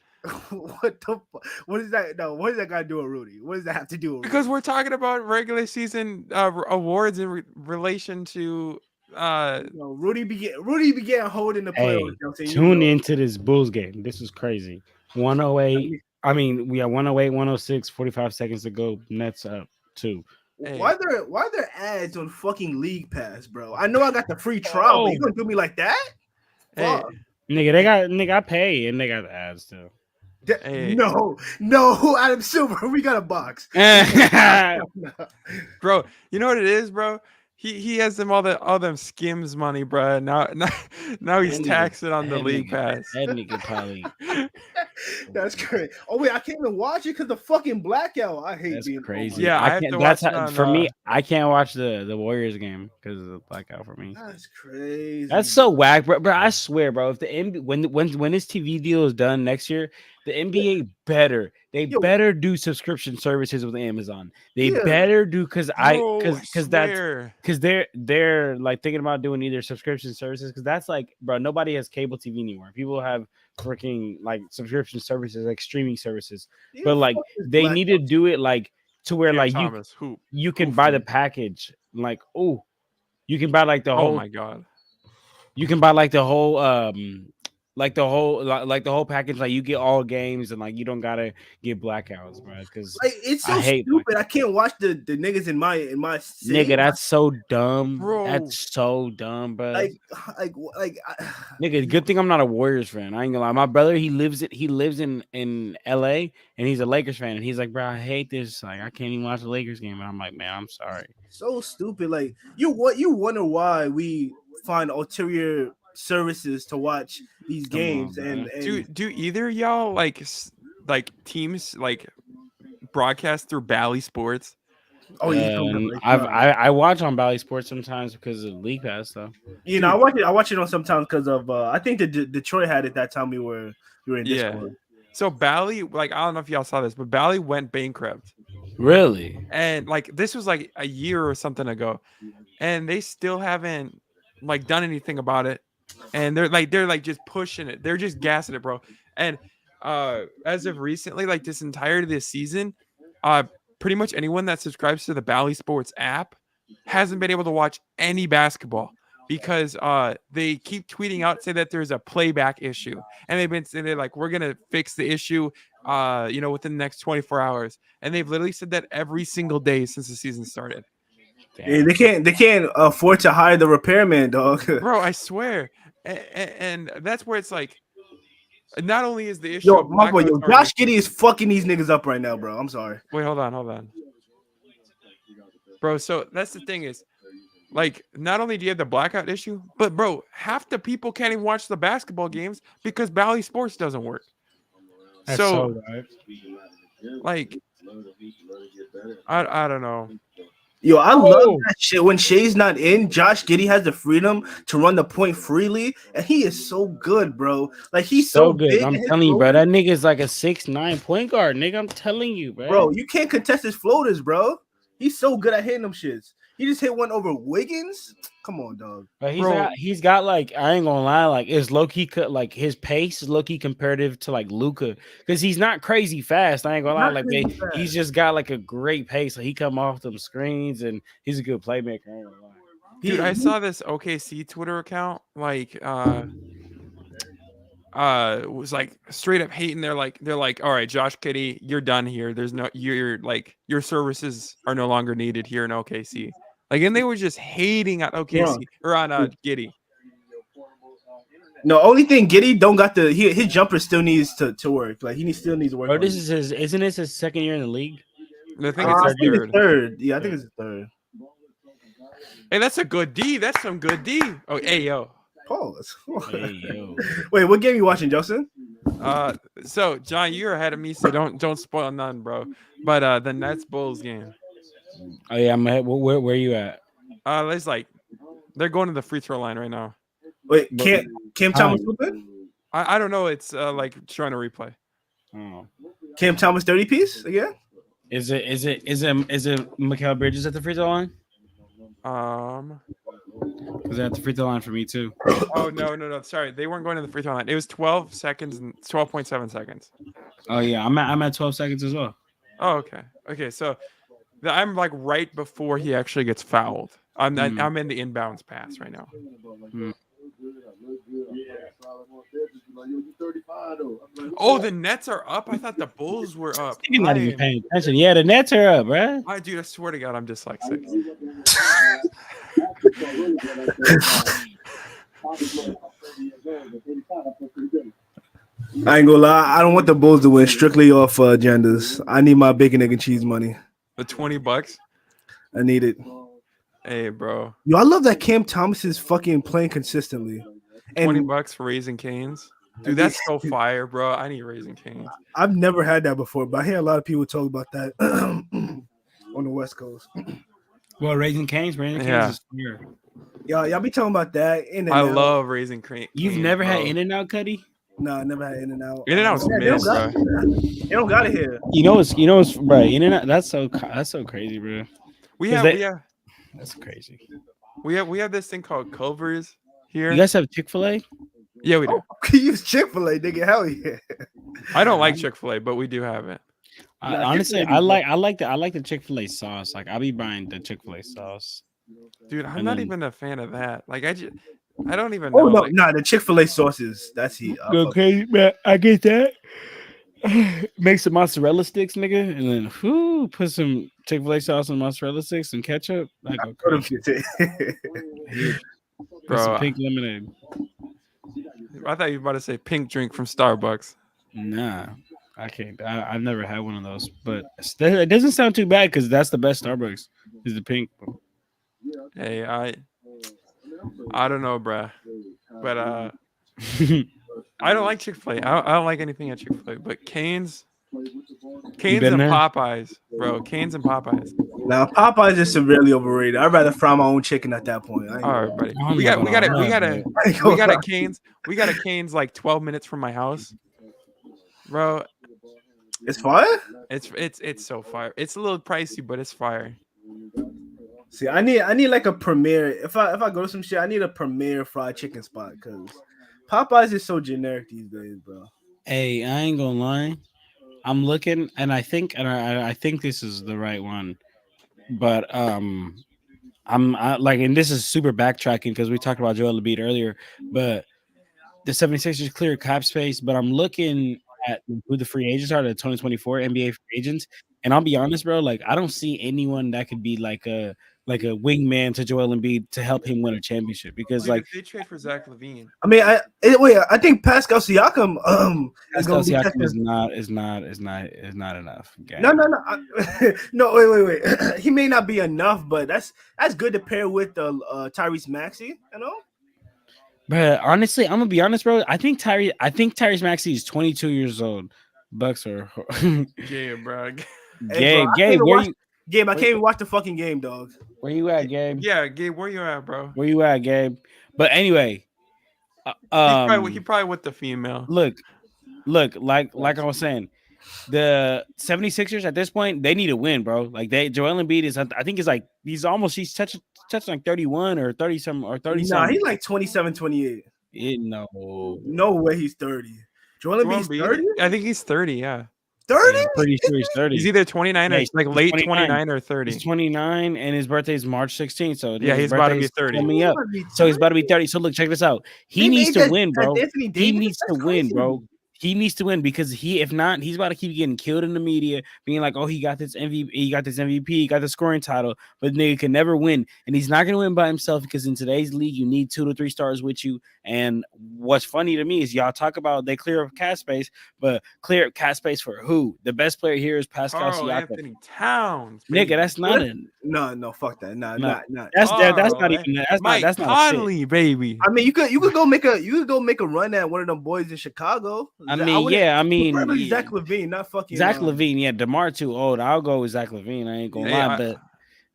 What the fuck? What is that? No, what does that got to do with Rudy? What does that have to do with Rudy? Because we're talking about regular season awards in relation to Rudy began holding the playoffs. Hey, tune into this Bulls game. This is crazy. 108. I mean, we have 108, 106, 45 seconds to go. Nets up 2. Hey. Why are there ads on fucking League Pass, bro? I know I got the free trial, but you gonna do me like that? Hey. Nigga, I pay and they got the ads too. Hey. No, Adam Silver, we got a box. Bro, you know what it is, bro? He has all them skims money, bro. Now he's taxing on the League Pass. That nigga probably. That's crazy. Oh wait, I can't even watch it because the fucking blackout. I hate that's being crazy. Yeah, I can't. That's for me. I can't watch the Warriors game because of the blackout for me. That's crazy. That's so whack, bro. I swear, bro. If the when this TV deal is done next year, the NBA better better do subscription services with Amazon. They better do because they're like thinking about doing either subscription services because that's like, bro, nobody has cable TV anymore. People have freaking like subscription services like streaming services, but like they need to do it like to where like you can buy the package like you can buy like the whole. Oh my god. You can buy like the whole the whole package, like you get all games and like you don't gotta get blackouts, bro. Because like, it's so stupid. I can't watch the niggas in my city. Nigga, that's so dumb, bro. That's so dumb, bro. Nigga, good thing I'm not a Warriors fan. I ain't gonna lie. My brother, he lives in LA and he's a Lakers fan, and he's like, bro, I hate this. Like, I can't even watch the Lakers game. And I'm like, man, I'm sorry. So stupid. Like you wonder why we find ulterior services to watch these games and do either y'all like teams like broadcast through Bally Sports? Oh yeah, I watch on Bally Sports sometimes because of League Pass though. You know, I watch it on sometimes because of I think the Detroit had it that time we were in Discord. Yeah. So Bally, like, I don't know if y'all saw this, but Bally went bankrupt. Really? And like this was like a year or something ago, and they still haven't like done anything about it. And they're like just pushing it. They're just gassing it, bro. And as of recently, like this season, pretty much anyone that subscribes to the Bally Sports app hasn't been able to watch any basketball because they keep tweeting out, say that there's a playback issue, and they've been saying they're like, we're gonna fix the issue, within the next 24 hours, and they've literally said that every single day since the season started. Yeah, they can't afford to hire the repairman, dog. Bro, I swear, and that's where it's like, not only is the issue. Yo, my boy, Josh Giddey is fucking these niggas up right now, bro. I'm sorry. Wait, hold on, bro. So that's the thing is, like, not only do you have the blackout issue, but bro, half the people can't even watch the basketball games because Bally Sports doesn't work. That's so right. Like, I don't know. Yo, I love that shit. When Shea's not in, Josh Giddey has the freedom to run the point freely, and he is so good, bro. Like, he's so good. Big, I'm telling you, bro. That nigga is like a 6'9" point guard, nigga. I'm telling you, bro. Bro, you can't contest his floaters, bro. He's so good at hitting them shits. He just hit one over Wiggins. Come on, dog. But he's got like, I ain't gonna lie, like it's low key like his pace is low key comparative to like Luka because he's not crazy fast. I ain't gonna lie, like he's just got like a great pace. Like he come off them screens and he's a good playmaker. I ain't gonna lie. Dude, I saw this OKC Twitter account like was like straight up hating. They're like, all right, Josh Giddey, you're done here. There's no, you're like, your services are no longer needed here in OKC. Like, and they were just hating on OKC or on Giddey. No, only thing Giddey don't got his jumper still needs to work. Like he still needs to work. Oh, isn't this his second year in the league? I think it's third. Yeah, I think it's third. Hey, that's a good D. That's some good D. Oh, hey yo. Pause. Hey, yo. Wait, what game you watching, Justin? So John, you're ahead of me, so don't spoil none, bro. But the Nets Bulls game. Oh yeah, I'm ahead. Where you at? There's like they're going to the free throw line right now. Wait, Cam Thomas open? I don't know. It's like showing a replay. Oh. Cam Thomas 30 piece again? Is it Mikal Bridges at the free throw line? Was at the free throw line for me too. Oh no. Sorry, they weren't going to the free throw line. It was 12 seconds and 12.7 seconds. Oh yeah, I'm at 12 seconds as well. Oh okay. So I'm like right before he actually gets fouled. I'm in the inbounds pass right now. Oh, the Nets are up. I thought the Bulls were up. You're not even paying attention. Yeah, the Nets are up, bro. Dude, I swear to God, I'm dyslexic. I ain't gonna lie. I don't want the Bulls to win strictly off agendas. I need my bacon, egg, and cheese money. The $20. I need it. Hey, bro. Yo, I love that Cam Thomas is fucking playing consistently. And $20 for Raising Cane's. Dude, that's so fire, bro. I need Raising Cane's. I've never had that before, but I hear a lot of people talk about that on the West Coast. Well, Raising Cane's, Cane's is here. Y'all be talking about that. I love Raising Cane's. You've never had In-N-Out, Cuddy? No, I never had In-N-Out. In-N-Out's mid, bro. They don't got it here. You know what's bro? In-N-Out, that's so crazy, bro. We have that's crazy. We have this thing called Culver's here. You guys have Chick-fil-A? Yeah, we do. You use Chick-fil-A, nigga. Hell yeah. I don't like Chick-fil-A, but we do have it. Honestly, I like the Chick-fil-A sauce. Like I'll be buying the Chick-fil-A sauce. Dude, I'm not even a fan of that. Like I don't even know. Oh no, the Chick-fil-A sauces. That's heat. Okay, man, I get that. Make some mozzarella sticks, nigga, and then put some Chick-fil-A sauce on mozzarella sticks and ketchup. I go crazy. Bro, some pink lemonade. I thought you were about to say pink drink from Starbucks. Nah, I can't. I've never had one of those, but it doesn't sound too bad because that's the best Starbucks is the pink. Hey, I don't know, bruh, but I don't like Chick-fil-A. I don't like anything at Chick-fil-A, but Cane's and Popeyes, bro. Cane's and Popeyes. Now Popeyes is severely overrated. I'd rather fry my own chicken at that point. All right, buddy. We got a Cane's. We got a Cane's like 12 minutes from my house, bro. It's fire. It's so fire. It's a little pricey, but it's fire. See, I need like a premier. If I go to some shit, I need a premier fried chicken spot because Popeyes is so generic these days, bro. Hey, I ain't gonna lie. I'm looking, and I think this is the right one, but I'm like, and this is super backtracking because we talked about Joel Embiid earlier, but the 76ers clear cap space, but I'm looking at who the free agents are, the 2024 NBA free agents, and I'll be honest, bro, like I don't see anyone that could be like a wingman to Joel Embiid to help him win a championship because like if they trade for Zach LaVine. I mean, I think Pascal Siakam is not enough. Okay? No, wait. He may not be enough, but that's good to pair with the Tyrese Maxey, you know. But honestly, I'm gonna be honest, bro. I think Tyrese Maxey is 22 years old. Bucks are yeah, bro. Gabe, Gabe, I can't even watch the fucking game, dog. Where you at, Gabe? Yeah, Gabe, where you at, bro? Where you at, Gabe? But anyway, he probably with the female. Look, like I was saying, the 76ers at this point, they need to win, bro. Like Joel Embiid is, I think he's touching like 31 or 30 something or 30 something. Nah, he's like 27, 28. No way he's 30. Joel Embiid's 30? I think he's 30, yeah. 30? Yeah, pretty sure he's 30. He's either 29 or like late 29 or 30. He's 29 and his birthday is March 16th. So yeah, he's about to be 30. Coming up. So he's about to be 30. So look, check this out. He needs to win, bro. He needs to win, bro. He needs to win because if not, he's about to keep getting killed in the media, being like, "Oh, he got this MVP, he got the scoring title," but nigga can never win, and he's not gonna win by himself because in today's league, you need 2 to 3 stars with you. And what's funny to me is y'all talk about they clear up cap space, but clear up cap space for who? The best player here is Pascal Siakam. Anthony Towns, nigga. That's not No, fuck that. Nah, No. not. That's Oh, not man. even that's Mike not a fit. Conley, baby. I mean, you could go make a run at one of them boys in Chicago. I mean, probably Zach LaVine, not fucking Zach LaVine. Yeah, DeMar too old. I'll go with Zach LaVine. I ain't gonna lie, but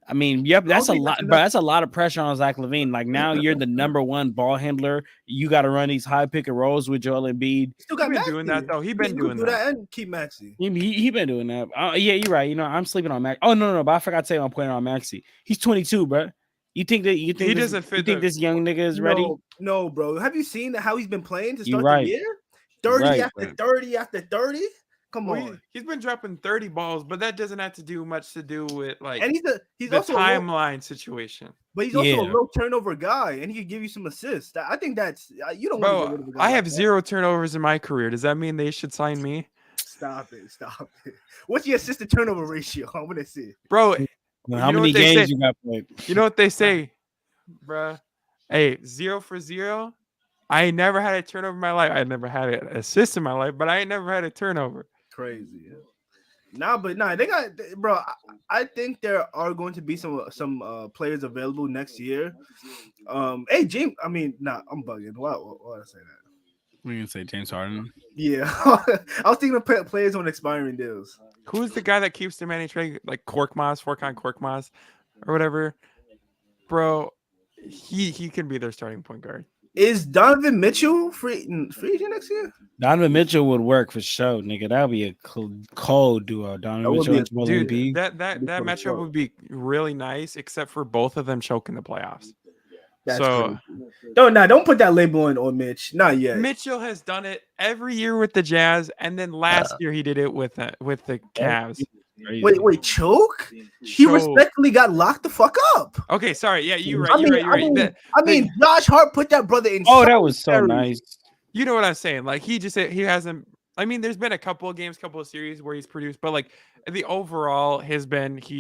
I mean, yep, that's a lot, bro. That's a lot of pressure on Zach LaVine. Like now, you're the number one ball handler. You got to run these high pick and rolls with Joel Embiid. Still got been doing that though. He been doing that and keep Maxey. He been doing that. Yeah, you're right. You know, I'm sleeping on Max. Oh no, but I forgot to say I'm playing on Maxey. He's 22, bro. You think he doesn't fit? You think this young nigga is ready? No, bro. Have you seen how he's been playing to start the year? 30 after 30. Come on. He's been dropping 30 balls, but that doesn't have to do much to do with like and he's also timeline situation. But he's also a low turnover guy, and he can give you some assists. I think that's you don't want to get rid of a guy. I have zero turnovers in my career. Does that mean they should sign me? Stop it. What's your assist to turnover ratio? I want to see, bro. How many games you got played? You know what they say, bro? Hey, 0 for 0. I ain't never had a turnover in my life. I never had an assist in my life, but I ain't never had a turnover. Crazy. They got, bro. I think there are going to be some players available next year. Hey, James. I mean, I'm bugging. Why did I say that? What are you gonna say, James Harden? Yeah, I was thinking of players on expiring deals. Who's the guy that keeps demanding trade, like Korkmaz, or whatever, bro? He can be their starting point guard. Is Donovan Mitchell free agent next year? Donovan Mitchell would work for sure, nigga. That would be a cold duo. Donovan Mitchell and Joel Embiid. That matchup would be really nice, except for both of them choking the playoffs. That's crazy. Don't put that label on Mitch. Not yet. Mitchell has done it every year with the Jazz, and then last year he did it with the Cavs. Wait, choke? He respectfully got locked the fuck up. Okay, sorry. Yeah, you're right. I mean, Josh Hart put that brother in. Oh, that was so nice. You know what I'm saying? Like he hasn't. I mean, there's been a couple of games, couple of series where he's produced, but like the overall he's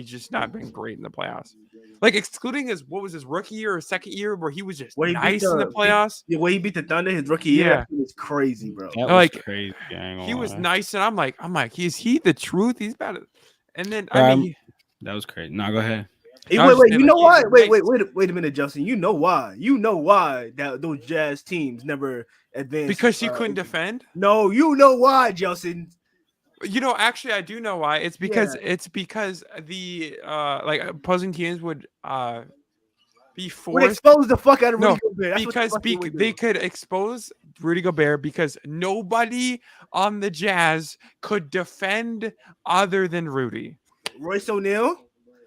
just not been great in the playoffs. Like excluding his rookie year or second year where he was just nice in the playoffs. The way he beat the Thunder his rookie year, was crazy, bro. That was crazy. He was nice, and I'm like, is he the truth? He's about it. And then that was crazy. No, go ahead. Hey, wait. You know why? Wait a minute, Justin. You know why? That those Jazz teams never advanced because she couldn't defend. No, you know why, Justin. You know, actually, I do know why. It's because the like opposing teams would be forced would expose the fuck out of Rudy Gobert. That's because they could expose Rudy Gobert because nobody on the Jazz could defend other than Rudy. Royce O'Neal.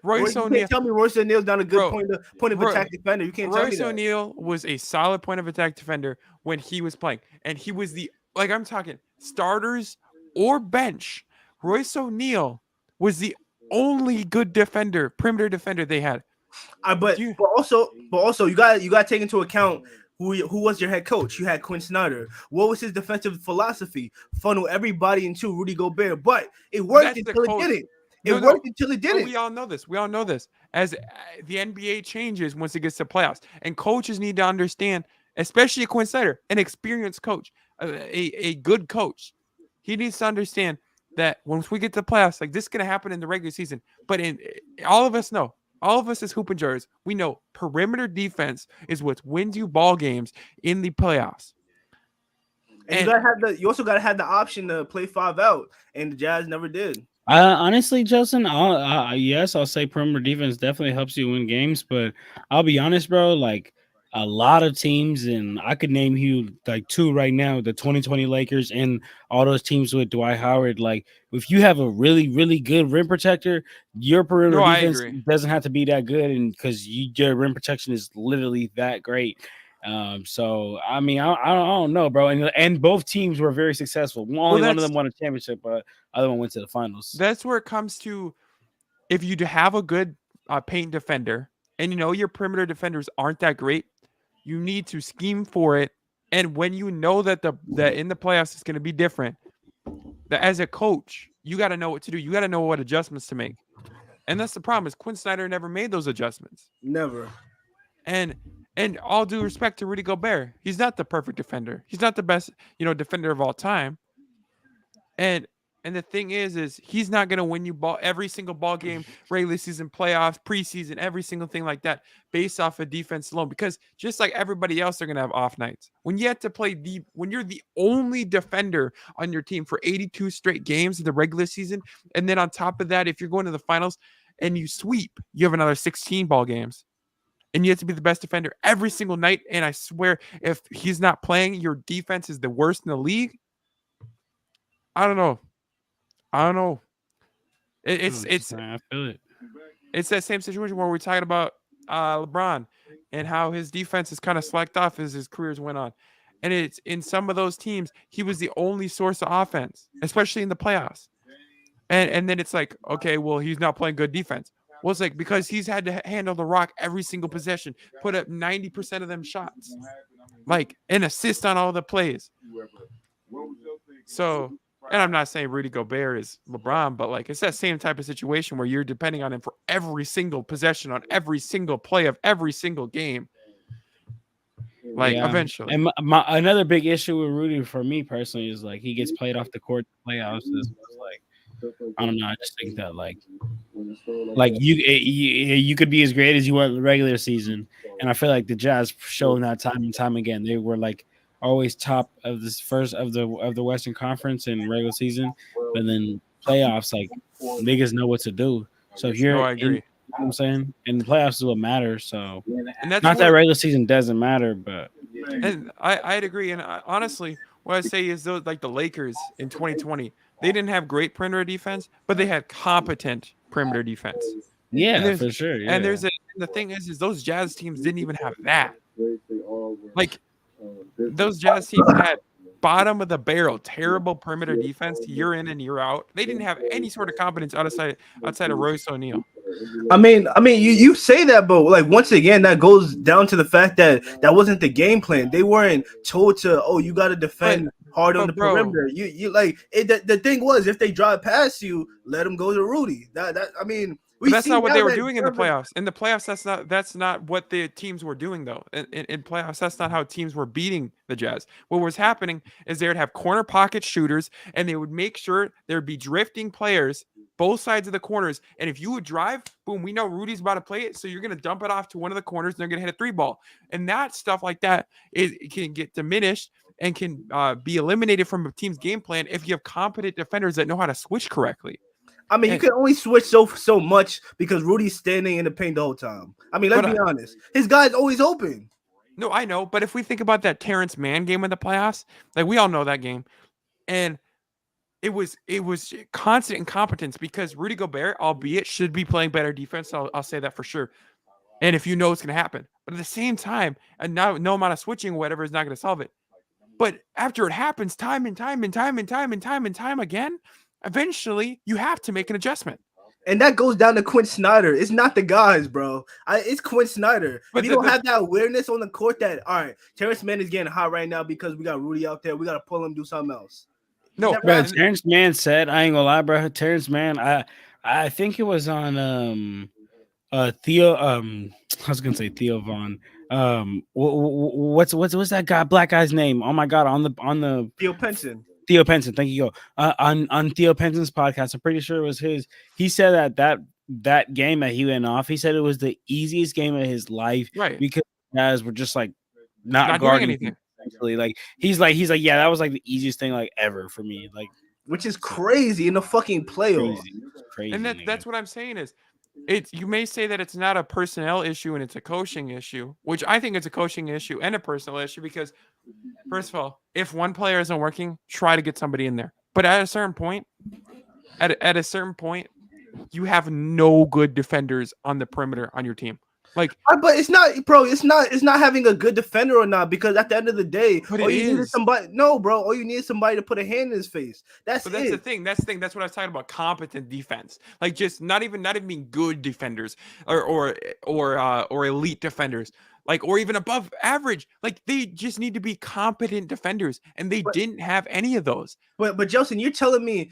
You can't tell me Royce O'Neal's not a good point of attack defender. You can't tell me that. Royce O'Neal was a solid point of attack defender when he was playing, and he was I'm talking starters or bench. Royce O'Neal was the only good perimeter defender they had. But also you got to take into account who was your head coach. You had Quinn Snyder. What was his defensive philosophy? Funnel everybody into Rudy Gobert, but it worked until it didn't. It worked until it didn't. We all know this. As the NBA changes once it gets to playoffs, and coaches need to understand, especially Quinn Snyder, an experienced coach, a good coach. He needs to understand that once we get to playoffs, like this is going to happen in the regular season. But all of us as hoop enjoyers, we know perimeter defense is what wins you ball games in the playoffs. And you also got to have the option to play 5 out, and the Jazz never did. Honestly, Justin, yes, I'll say perimeter defense definitely helps you win games, but I'll be honest, bro, like a lot of teams, and I could name you like 2 right now, the 2020 Lakers and all those teams with Dwight Howard. Like if you have a really, really good rim protector, your perimeter defense doesn't have to be that good, and because your rim protection is literally that great. So I mean, I don't know, bro. And both teams were very successful. One of them won a championship, but other one went to the finals. That's where it comes to if you have a good paint defender, and you know your perimeter defenders aren't that great, you need to scheme for it. And when you know that in the playoffs it's going to be different, that as a coach you got to know what to do. You got to know what adjustments to make. And that's the problem is Quinn Snyder never made those adjustments. Never. And all due respect to Rudy Gobert, he's not the perfect defender. He's not the best, defender of all time. And And the thing is he's not going to win you every single ball game, regular season, playoffs, preseason, every single thing like that based off of defense alone. Because just like everybody else, they're going to have off nights. When you have to play when you're the only defender on your team for 82 straight games in the regular season, and then on top of that, if you're going to the finals and you sweep, you have another 16 ball games. And you have to be the best defender every single night. And I swear, if he's not playing, your defense is the worst in the league. I don't know. It's I feel it. It's that same situation where we're talking about LeBron and how his defense is kind of slacked off as his careers went on. And it's in some of those teams, he was the only source of offense, especially in the playoffs. And then it's like, okay, well, he's not playing good defense. Well, it's like because he's had to handle the rock every single possession, put up 90% of them shots, like an assist on all the plays. So, and I'm not saying Rudy Gobert is LeBron, but like it's that same type of situation where you're depending on him for every single possession on every single play of every single game. Like eventually. And another big issue with Rudy for me personally is like he gets played off the court in the playoffs. Is like I don't know. I just think that like you could be as great as you were in the regular season, and I feel like the Jazz showing that time and time again. They were like always top of this first of the Western Conference in regular season, but then playoffs, like niggas know what to do. So if you're, I agree. You know what I'm saying, and the playoffs is what matters. So and that's not that regular season doesn't matter, but and I'd agree. And honestly, what I say is those like the Lakers in 2020, they didn't have great perimeter defense, but they had competent perimeter defense. Yeah, for sure. Yeah. And the thing is those Jazz teams didn't even have that. Like those Jazz teams had bottom of the barrel, terrible perimeter defense year in and year out. They didn't have any sort of competence outside of Royce O'Neal. I mean, you say that, but like once again, that goes down to the fact that wasn't the game plan. They weren't told to, you got to defend hard on the perimeter. You like it. The thing was, if they drive past you, let them go to Rudy. I mean. But that's not what they were doing in the playoffs. In the playoffs, that's not what the teams were doing, though. In playoffs, that's not how teams were beating the Jazz. What was happening is they would have corner pocket shooters, and they would make sure there would be drifting players both sides of the corners. And if you would drive, boom, we know Rudy's about to play it, so you're going to dump it off to one of the corners, and they're going to hit a 3-ball. And that stuff like that it can get diminished and can be eliminated from a team's game plan if you have competent defenders that know how to switch correctly. I mean, you can only switch so much because Rudy's standing in the paint the whole time. I mean, let's be honest. His guy's always open. No, I know. But if we think about that Terrence Mann game in the playoffs, like we all know that game. And it was constant incompetence because Rudy Gobert, albeit, should be playing better defense. I'll say that for sure. And if you know it's going to happen. But at the same time, and now no amount of switching or whatever is not going to solve it. But after it happens time and time again, eventually, you have to make an adjustment. And that goes down to Quinn Snyder. It's not the guys, bro. It's Quinn Snyder. But if you don't have that awareness on the court that, all right, Terrence Mann is getting hot right now because we got Rudy out there. We got to pull him, do something else. No, bro, Terrence Mann said, I ain't gonna lie, bro. Terrence Mann, I think it was on Theo. I was gonna say Theo Vaughn. What's that guy, black guy's name? Oh my god, on the Theo Penson. Theo Penson, thank you. On Theo Penson's podcast, I'm pretty sure it was his. He said that game that he went off, he said it was the easiest game of his life, right? Because guys were just like not guarding anything. Like he's like, yeah, that was like the easiest thing like ever for me, like, which is crazy in the fucking playoffs. Crazy. And that's what I'm saying is, you may say that it's not a personnel issue and it's a coaching issue, which I think it's a coaching issue and a personal issue because, first of all, if one player isn't working, try to get somebody in there. But at a certain point, you have no good defenders on the perimeter on your team. Like, but it's not, bro. It's not having a good defender or not, because at the end of the day, all you needed somebody. No, bro. All you need is somebody to put a hand in his face. That's the thing. That's what I was talking about. Competent defense, like just not even being good defenders or elite defenders, like, or even above average. Like, they just need to be competent defenders, and they didn't have any of those. But Jelson, you're telling me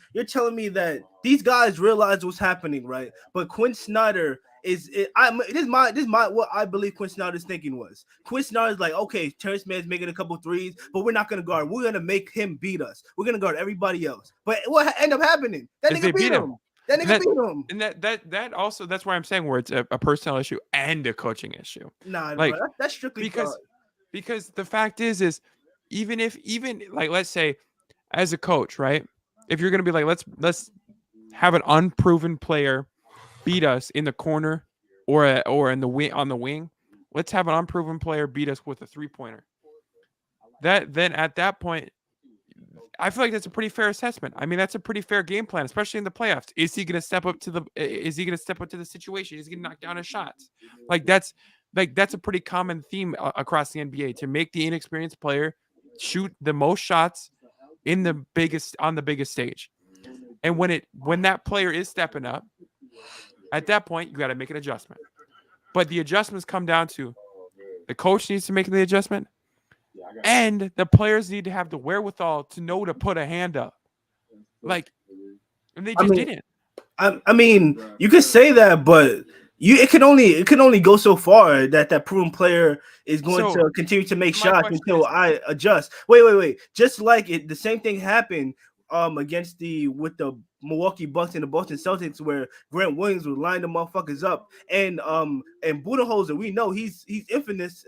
that these guys realize what's happening, right? But Quinn Snyder This is my what I believe Quinn Snyder's thinking was. Quinn Snyder's like, okay, Terrence Mann's making a couple threes, but we're not gonna guard. We're gonna make him beat us. We're gonna guard everybody else. But what ended up happening? That nigga beat him. That nigga beat him. And that also, that's why I'm saying where it's a personnel issue and a coaching issue. Nah, like bro, that's strictly because the fact is even like, let's say as a coach, right? If you're gonna be like, let's have an unproven player beat us in the corner or in the wing, on the wing. Let's have an unproven player beat us with a 3-pointer. Then at that point, I feel like that's a pretty fair assessment. I mean, that's a pretty fair game plan, especially in the playoffs. Is he going to step up to the situation? Is he going to knock down his shots? That's a pretty common theme across the NBA, to make the inexperienced player shoot the most shots on the biggest stage. And when that player is stepping up, at that point, you got to make an adjustment. But the adjustments come down to the coach needs to make the adjustment, and the players need to have the wherewithal to know to put a hand up. And they just didn't. I mean, you could say that, but it can only go so far that proven player is going to continue to make shots until I adjust. Wait. Just like the same thing happened with the Milwaukee Bucks and the Boston Celtics, where Grant Williams would line the motherfuckers up, and Budenholzer, we know he's infamous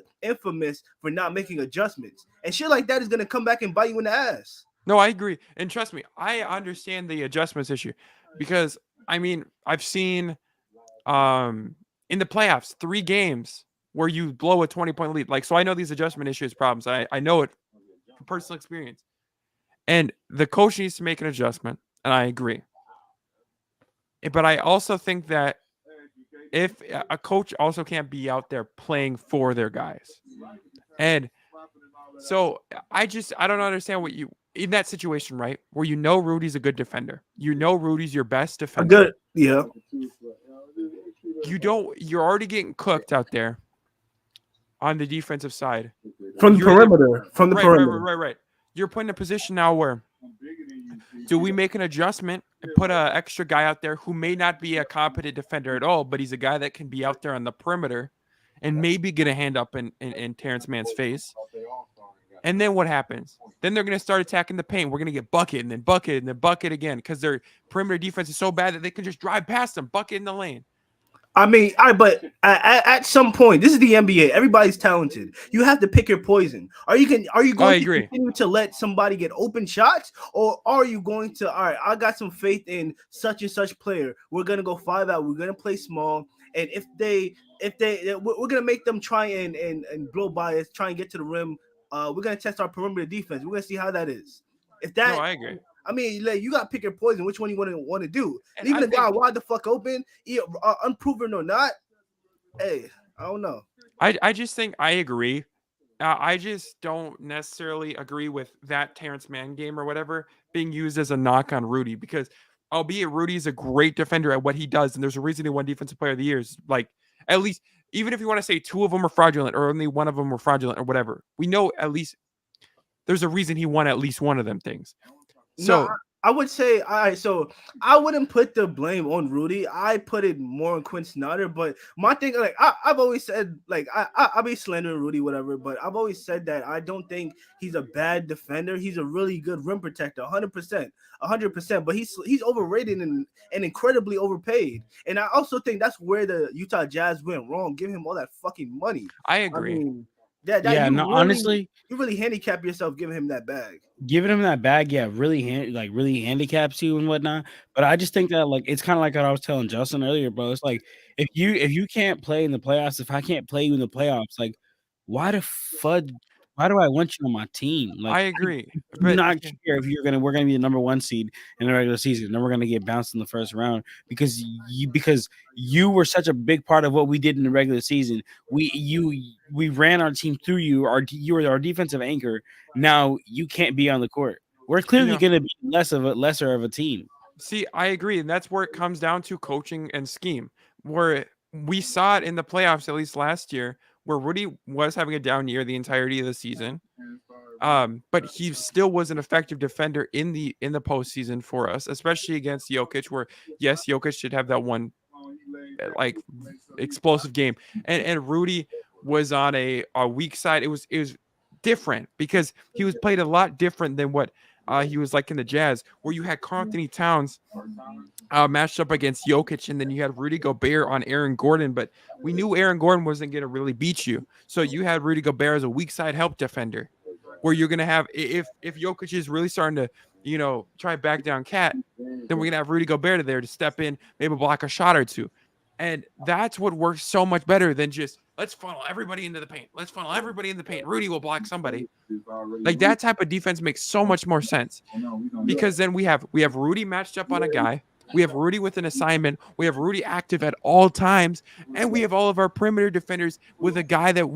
for not making adjustments, and shit like that is gonna come back and bite you in the ass. No, I agree, and trust me, I understand the adjustments issue, because I mean, I've seen in the playoffs 3 games where you blow a 20-point lead, so I know these adjustment issues problems. I know it from personal experience. And the coach needs to make an adjustment, and I agree. But I also think that if a coach also can't be out there playing for their guys. And so I don't understand what you, in that situation, right, where Rudy's a good defender. Rudy's your best defender. Yeah. You're already getting cooked out there on the defensive side. From the perimeter. Right. You're put in a position now where, do we make an adjustment and put an extra guy out there who may not be a competent defender at all, but he's a guy that can be out there on the perimeter and maybe get a hand up in Terrence Mann's face? And then what happens? Then they're going to start attacking the paint. We're going to get bucket and then bucket and then bucket again, because their perimeter defense is so bad that they can just drive past them, bucket in the lane. I mean, but at some point, this is the NBA. Everybody's talented. You have to pick your poison. Are you going to continue to let somebody get open shots, or are you going to, all right, I got some faith in such and such player. We're going to go 5 out. We're going to play small. And if we're going to make them try and blow by us, try and get to the rim. We're going to test our perimeter defense. We're going to see how that is. No, I agree. I mean, you got to pick your poison. Which one you want to do? Leaving the guy wide the fuck open, unproven or not. Hey, I don't know. I just think I agree. I just don't necessarily agree with that Terrence Mann game or whatever being used as a knock on Rudy, because albeit Rudy's a great defender at what he does, and there's a reason he won Defensive Player of the Year. Like, at least, even if you want to say 2 of them are fraudulent or only 1 of them were fraudulent or whatever, we know at least there's a reason he won at least one of them things. So I would say, all right, so I wouldn't put the blame on Rudy. I put it more on Quinn Snyder. But my thing, like, I've always said, like, I'll be slandering Rudy, whatever, but I've always said that I don't think he's a bad defender. He's a really good rim protector, 100%. But he's overrated and incredibly overpaid. And I also think that's where the Utah Jazz went wrong. Give him all that fucking money. I agree. I mean, honestly, you really handicap yourself giving him that bag. Giving him that bag, really handicaps you and whatnot. But I just think that, like, it's kind of like what I was telling Jelson earlier, bro. It's like, if you can't play in the playoffs, if I can't play you in the playoffs, like, why the fudge? Why do I want you on my team? Like, I agree. I'm not sure if we're gonna be the number 1 seed in the regular season. Then we're gonna get bounced in the first round because you were such a big part of what we did in the regular season. We ran our team through you. You were our defensive anchor. Now you can't be on the court. We're clearly gonna be lesser of a team. See, I agree, and that's where it comes down to coaching and scheme. Where we saw it in the playoffs, at least last year, where Rudy was having a down year the entirety of the season, but he still was an effective defender in the postseason for us, especially against Jokic, where, yes, Jokic should have that one like explosive game, and Rudy was on a weak side. It was different because he was played a lot different than what he was like in the Jazz, where you had Karl Anthony Towns matched up against Jokic, and then you had Rudy Gobert on Aaron Gordon, but we knew Aaron Gordon wasn't going to really beat you. So you had Rudy Gobert as a weak side help defender, where you're going to have, if Jokic is really starting to, try back down Cat, then we're going to have Rudy Gobert there to step in, maybe block a shot or two. And that's what works so much better than just, let's funnel everybody into the paint. Let's funnel everybody in the paint. Rudy will block somebody. Like, that type of defense makes so much more sense, because then we have Rudy matched up on a guy. We have Rudy with an assignment. We have Rudy active at all times. And we have all of our perimeter defenders with a guy that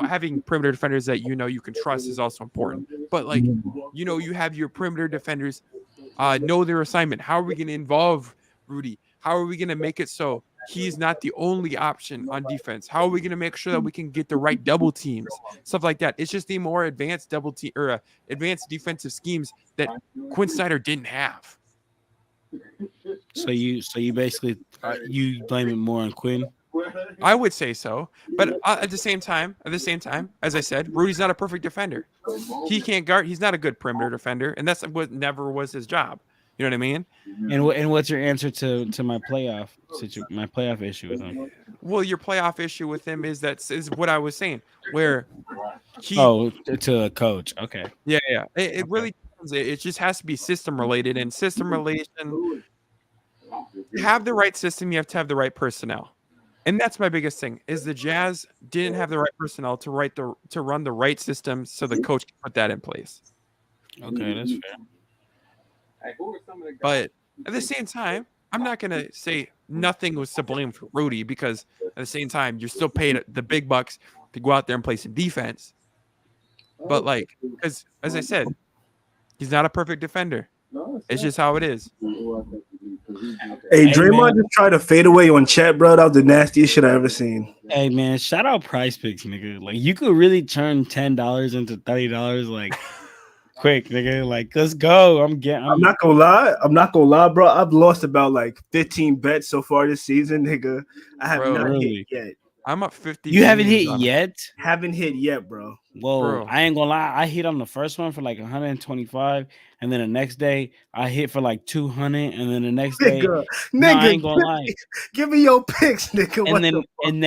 having perimeter defenders that you can trust is also important. But, like, you have your perimeter defenders know their assignment. How are we going to involve Rudy? How are we going to make it so he's not the only option on defense? How are we going to make sure that we can get the right double teams? Stuff like that. It's just the more advanced double team or advanced defensive schemes that Quinn Snyder didn't have. So you basically you blame it more on Quinn? I would say so, but at the same time, as I said, Rudy's not a perfect defender. He can't guard. He's not a good perimeter defender, and that's what never was his job. You know what I mean? And what's your answer to my playoff issue with him? Well, your playoff issue with him is what I was saying, where to a coach. Okay. Yeah. It really it just has to be system related, and system relation. To have the right system, you have to have the right personnel. And that's my biggest thing, is the Jazz didn't have the right personnel to run the right system, so the coach can put that in place. Okay, that's fair. But at the same time, I'm not going to say nothing was to blame for Rudy, because at the same time, you're still paying the big bucks to go out there and play some defense. But, like, because, as I said, he's not a perfect defender. It's just how it is. Hey, Draymond just tried to fade away on chat, bro. That was the nastiest shit I ever seen. Hey, man, shout out Prize Picks, nigga. Like, you could really turn $10 into $30, like, quick, nigga. Like, let's go. I'm not gonna lie, bro. I've lost about like 15 bets so far this season, nigga. I have not hit yet. I'm up 50. You haven't hit yet? Haven't hit yet, bro. Whoa, bro. I ain't gonna lie. I hit on the first one for like 125, and then the next day I hit for like 200, and then the next day, I ain't gonna lie. Give me your picks, nigga. And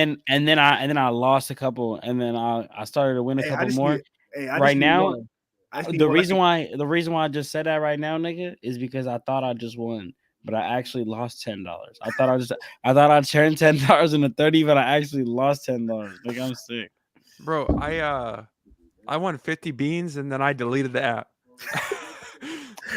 then I lost a couple, and then I started to win a couple more. Right now, the reason why I just said that right now, nigga, is because I thought I just won, but I actually lost $10. I thought I turned $10 into 30, but I actually lost $10. Like, I'm sick, bro. I won 50 beans, and then I deleted the app.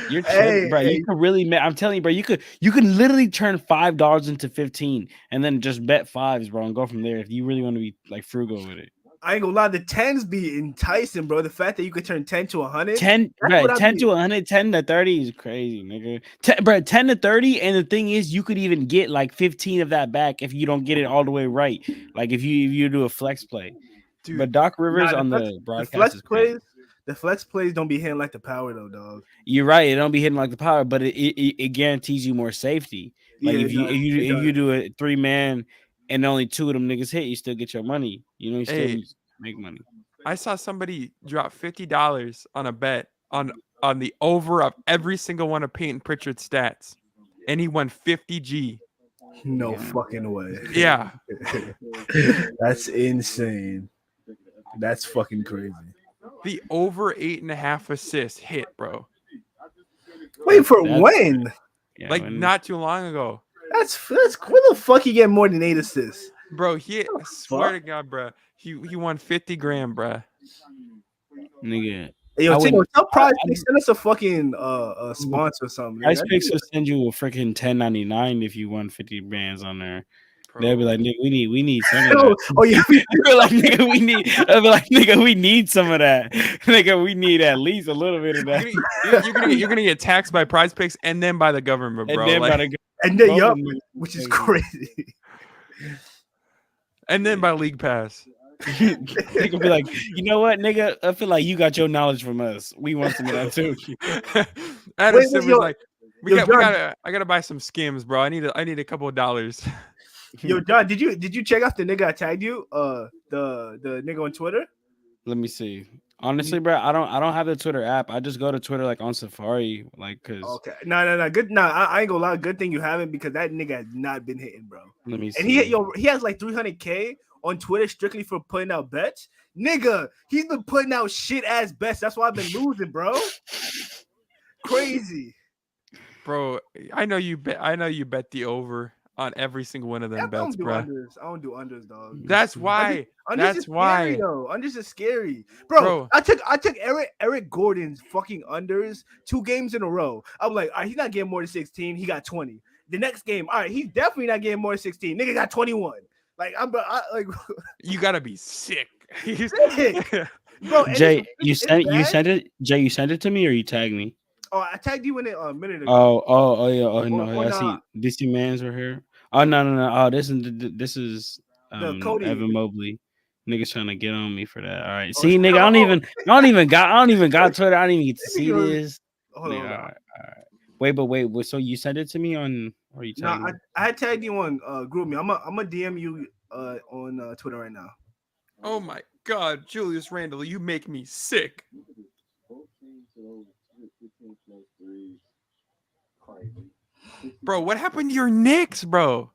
You're tripping, bro. You could really, I'm telling you, bro. You could literally turn $5 into 15, and then just bet fives, bro, and go from there if you really want to be like frugal with it. I ain't gonna lie, the 10s be enticing, bro. The fact that you could turn 10 to 100, 10 to 100, 10 to 30 is crazy, nigga. 10 to 30, and the thing is, you could even get like 15 of that back if you don't get it all the way right. Like if you do a flex play. Dude, but Doc Rivers on the broadcast, the flex plays don't be hitting like the power though, dog. You're right, it don't be hitting like the power, but it guarantees you more safety. Like if you do a 3-man. And only 2 of them niggas hit, you still get your money. You still make money. I saw somebody drop $50 on a bet on the over of every single one of Peyton Pritchard's stats, and he won 50G. No fucking way. Yeah. That's insane. That's fucking crazy. The over 8.5 assists hit, bro. Wait, for when? Yeah, like not too long ago. That's where the fuck you get more than 8 assists, bro? I swear to God, bro. He won 50 grand, bro. Nigga. Hey, yo, tell Prize Picks, send us a fucking sponsor or something. Prize Picks will send you a freaking $10.99 if you won 50 bands on there. Bro. They'll be like, nigga, we need some of that. Oh yeah, they'll be like, nigga, we need some of that. Nigga, we need at least a little bit of that. You're gonna get taxed by Prize Picks and then by the government, bro. And then yup, which is crazy. And then by League Pass. They could be like, you know what, nigga? I feel like you got your knowledge from us. We want some of that too. I gotta buy some Skims, bro. I need a couple of dollars. Yo, John, did you check out the nigga I tagged you? The nigga on Twitter. Let me see. Honestly, bro, I don't have the Twitter app. I just go to Twitter like on Safari, like cause. Okay, no, good. No, I ain't gonna lie. Good thing you haven't because that nigga has not been hitting, bro. Let me see. And he has like 300K on Twitter strictly for putting out bets. Nigga, he's been putting out shit ass bets. That's why I've been losing, bro. Crazy, bro. I know you bet the over on every single one of them bets, bro. I don't do unders, dog. That's why. That's why. Unders is scary, bro. I took Eric Gordon's fucking unders 2 games in a row. I'm like, all right, he's not getting more than 16. He got 20. The next game, all right, he's definitely not getting more than 16. Nigga got 21. Like like, you gotta be sick. Sick. Bro, Jay, you sent it. Jay, you sent it to me or you tagged me? Oh, I tagged you in it a minute ago. Oh yeah. Oh no, I see DC Mans were here. Oh no. Oh, this is Cody. Evan Mobley. Niggas trying to get on me for that. All right. See, nigga, I don't even got Twitter. I didn't even get to see this. Hold on. All right. Wait. So you sent it to me on or you tagged me? I had tagged you on group me. I'm a DM you on Twitter right now. Oh my god, Julius Randle, you make me sick. Bro, what happened to your Knicks, bro?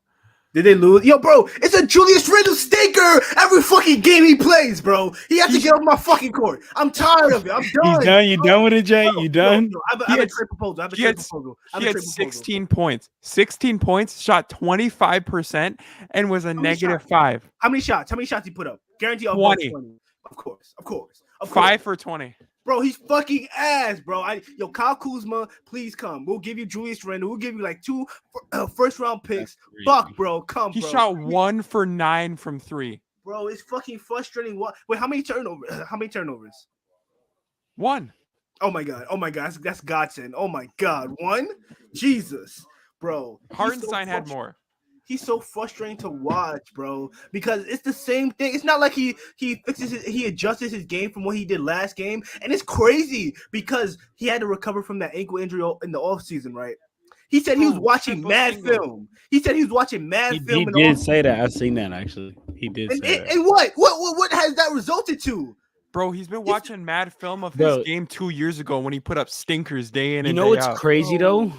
Did they lose? Yo, bro, it's a Julius Randle stinker every fucking game he plays, bro. He has to get off my fucking court. I'm tired of it. I'm done. He's done. You done with it, Jay? You done? No, I have a trade proposal. He had 16 points. 16 points, shot 25%, and was a -5. How many shots? How many shots he put up? Guarantee 20. Of course. 5 for 20. Bro, he's fucking ass, bro. Kyle Kuzma, please come. We'll give you Julius Randle. We'll give you like 2 first-round picks. Fuck, bro. Come, he bro. Shot 1 for 9 from 3. Bro, it's fucking frustrating. Wait, how many turnovers? 1. Oh my god. That's godsend. Oh my god. 1? Jesus, bro. Hardenstein had more. He's so frustrating to watch, bro, because it's the same thing. It's not like he adjusted his game from what he did last game, and it's crazy because he had to recover from that ankle injury in the offseason, right? He said he was watching mad film. He said he was watching mad film. He did say that. I've seen that actually. He did say that. And what has that resulted to? Bro, he's been watching mad film of his game 2 years ago when he put up stinkers day in and day out. You know what's crazy though?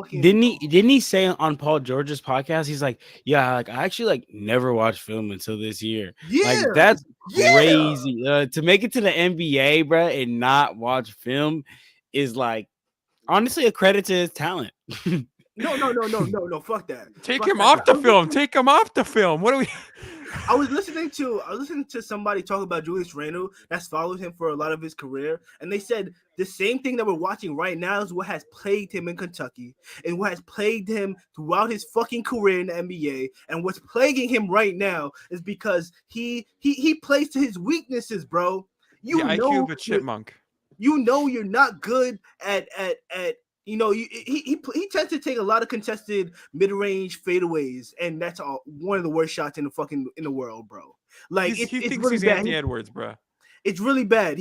Didn't he say on Paul George's podcast? He's like, yeah, like I actually like never watched film until this year. Yeah, like that's crazy. To make it to the NBA, bro, and not watch film is like honestly a credit to his talent. No. Fuck that. Take him off the film. Take him off the film. What are we? I was listening to somebody talk about Julius Randle that's followed him for a lot of his career, and they said the same thing that we're watching right now is what has plagued him in Kentucky and what has plagued him throughout his fucking career in the NBA. And what's plaguing him right now is because he plays to his weaknesses, bro. The IQ of a chipmunk. You know you're not good at he tends to take a lot of contested mid-range fadeaways, and that's one of the worst shots in the world, bro. Like he thinks really he's bad. Anthony Edwards, bro. It's really bad.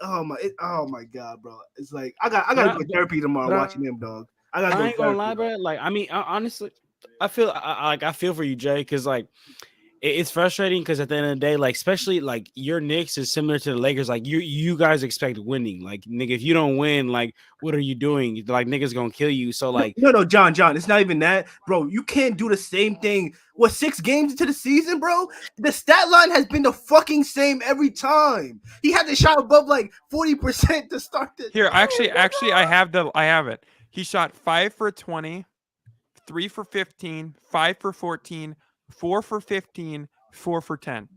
Oh my god, bro. It's like I gotta go to therapy tomorrow watching him, dog. I ain't gonna lie, bro. Like I mean, honestly, I feel for you, Jay, because like. It's frustrating because at the end of the day, like especially like your Knicks is similar to the Lakers. Like you guys expect winning. Like nigga, if you don't win, like what are you doing? Like niggas gonna kill you. So like no, John, it's not even that, bro. You can't do the same thing. 6 games into the season, bro? The stat line has been the fucking same every time. He had the shot above like 40% to start this. Here, actually, I have it. He shot 5 for 20, 3 for 15, 5 for 14. 4 for 15, 4 for 10.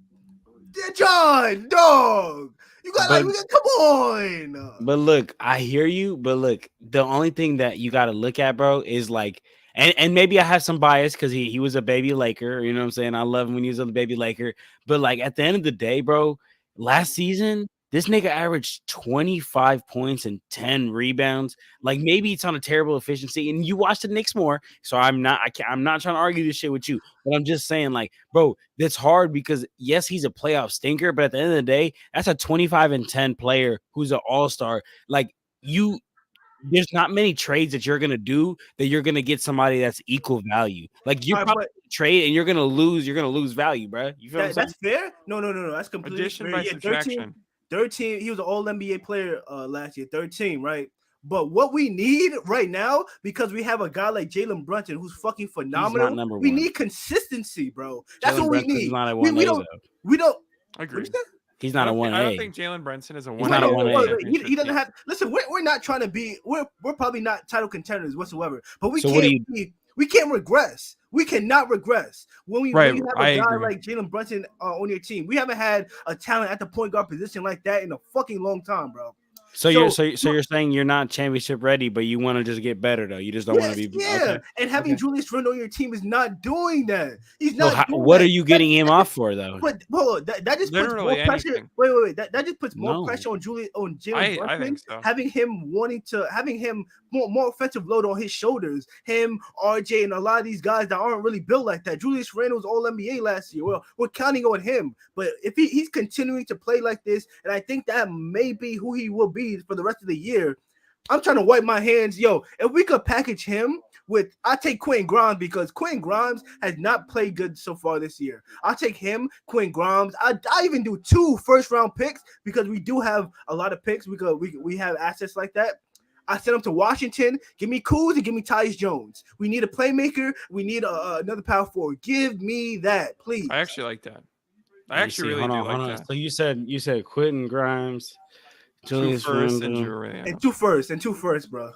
John, dog, come on. But look, I hear you. But look, the only thing that you got to look at, bro, is like, and maybe I have some bias because he was a baby Laker. You know what I'm saying? I love him when he was a baby Laker. But like at the end of the day, bro, last season, this nigga averaged 25 points and 10 rebounds. Like maybe it's on a terrible efficiency, and you watch the Knicks more. So I'm not trying to argue this shit with you, but I'm just saying, like, bro, that's hard because yes, he's a playoff stinker, but at the end of the day, that's a 25 and 10 player who's an all-star. Like there's not many trades that you're gonna do that you're gonna get somebody that's equal value. Like you're probably trade and you're gonna lose value, bro. You feel that's fair? No. That's completely addition fair. by Yeah, subtraction. 13. He was an All NBA player last year. 13, right? But what we need right now, because we have a guy like Jalen Brunson who's fucking phenomenal, we need consistency, bro. That's what we need. We don't. I agree. He's not a 1A. I don't think Jalen Brunson is a 1A. He's not a 1A. He doesn't have. Listen, we're not trying to be. We're probably not title contenders whatsoever. But we can't regress. We cannot regress when we have a guy like Jalen Brunson on your team. We haven't had a talent at the point guard position like that in a fucking long time, bro. So you're saying you're not championship ready, but you want to just get better though. You just don't want to be. Yeah, okay. And having Julius Randle on your team is not doing that. He's not. What are you getting him off for though? But that just puts more pressure. Wait. That just puts more pressure on Jalen Brunson. So. Having him more offensive load on his shoulders. Him, RJ, and a lot of these guys that aren't really built like that. Julius Randle's All NBA last year. Well, we're counting on him. But if he's continuing to play like this, and I think that may be who he will be for the rest of the year, I'm trying to wipe my hands. Yo, if we could package him with, I take Quentin Grimes because Quentin Grimes has not played good so far this year. I'll take him, Quentin Grimes. I even do 2 first-round picks because we do have a lot of picks. We have assets like that. I sent him to Washington. Give me Kuz and give me Tyus Jones. We need a playmaker. We need another power forward. Give me that, please. I actually like that. I actually really do like that. So you said Quentin Grimes, Julius Randle, and 2 firsts, bro.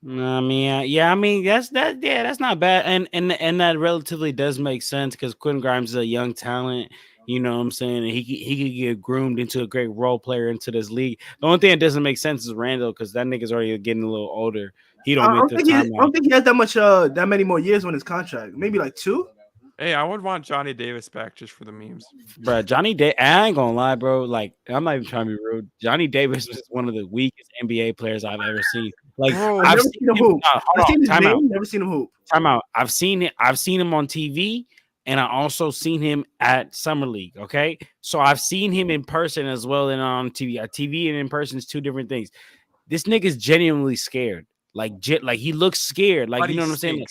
I mean, that's not bad, and that relatively does make sense because Quentin Grimes is a young talent. You know what I'm saying? And he could get groomed into a great role player into this league. The only thing that doesn't make sense is Randall because that nigga's already getting a little older. I don't think he has that many more years on his contract. Maybe like 2. Hey, I would want Johnny Davis back just for the memes. Bro, Johnny Davis, I ain't gonna lie, bro. Like, I'm not even trying to be rude. Johnny Davis is one of the weakest NBA players I've ever seen. Like, I've seen him hoop. Never seen him hoop. Time out. I've seen him on TV, and I also seen him at Summer League. Okay, so I've seen him in person as well and on TV. TV and in person is 2 different things. This nigga's genuinely scared. Like he looks scared. Like, you know what I'm saying? Like,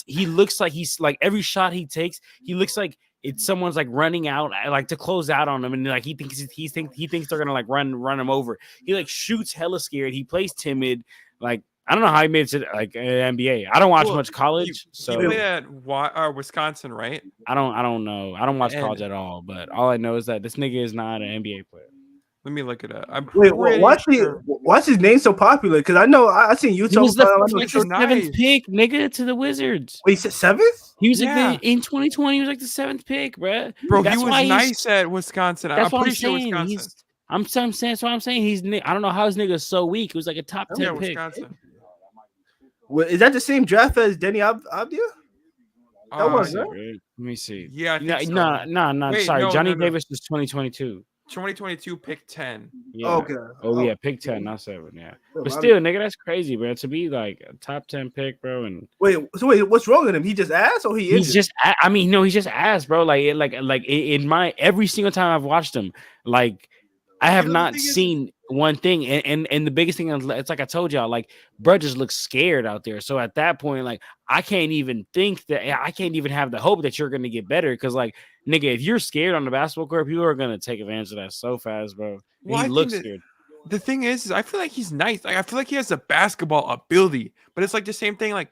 he looks like he's like every shot he takes, he looks like it's someone's like running out like to close out on him, and like he thinks they're gonna like run him over. He like shoots hella scared. He plays timid. Like, I don't know how he made it to like NBA. I don't watch much college. He played at Wisconsin, right? I don't know. I don't watch college at all. But all I know is that this nigga is not an NBA player. Let me look it up. Why's his name so popular? Because I know I seen Utah. He was the 7th pick, nigga, to the Wizards. Wait, he said 7th? He was like in 2020. He was like the 7th pick, bro. Bro, he was nice at Wisconsin. I'm pretty sure Wisconsin. I'm saying. That's what I'm saying. I don't know how his nigga is so weak. It was like a top 10 pick. Wisconsin. Well, is that the same draft as Denny Avdia? That was it. Let me see. Yeah. No. Sorry, Johnny Davis was 2022. 2022 pick 10. Yeah. Okay. Yeah, pick 10, not 7. Yeah, but still, nigga, that's crazy, bro. To be like a top 10 pick, bro. And wait, what's wrong with him? He just ass or he is? He's just. I mean, no, he's just ass, bro. Like in my every single time I've watched him, like I have not seen one thing. And the biggest thing is, it's like I told y'all, like, bro just looks scared out there. So at that point, like, I can't even have the hope that you're gonna get better because, like, nigga, if you're scared on the basketball court, people are gonna take advantage of that so fast, bro. Well, he looks scared. The thing is I feel like he's nice. Like, I feel like he has a basketball ability, but it's like the same thing. Like,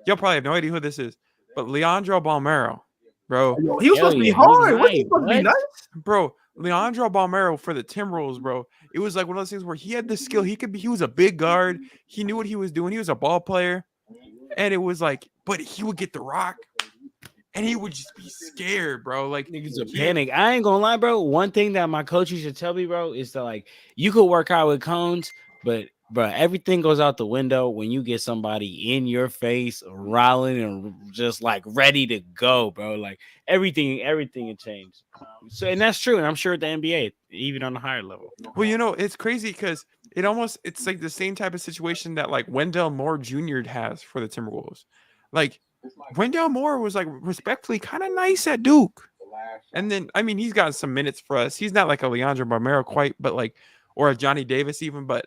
y'all probably have no idea who this is, but Leandro Balmero, bro. He was supposed to be hard. What's he supposed to be nice, bro? Leandro Balmero for the Timberwolves, bro. It was like one of those things where he had the skill. He was a big guard. He knew what he was doing. He was a ball player. And it was like, but he would get the rock and he would just be scared, bro. Like, niggas a panic. I ain't gonna lie, bro. One thing that my coach used to tell me, bro, is that, like, you could work out with cones, but bro, everything goes out the window when you get somebody in your face, rolling and just like ready to go, bro. Like, everything will change. So, and that's true. And I'm sure at the NBA, even on the higher level. Well, you know, it's crazy because it's like the same type of situation that like Wendell Moore Jr. has for the Timberwolves. Like, Wendell Moore was like respectfully kind of nice at Duke. And then, I mean, he's got some minutes for us. He's not like a Leandro Balmero quite, but like, or a Johnny Davis even, but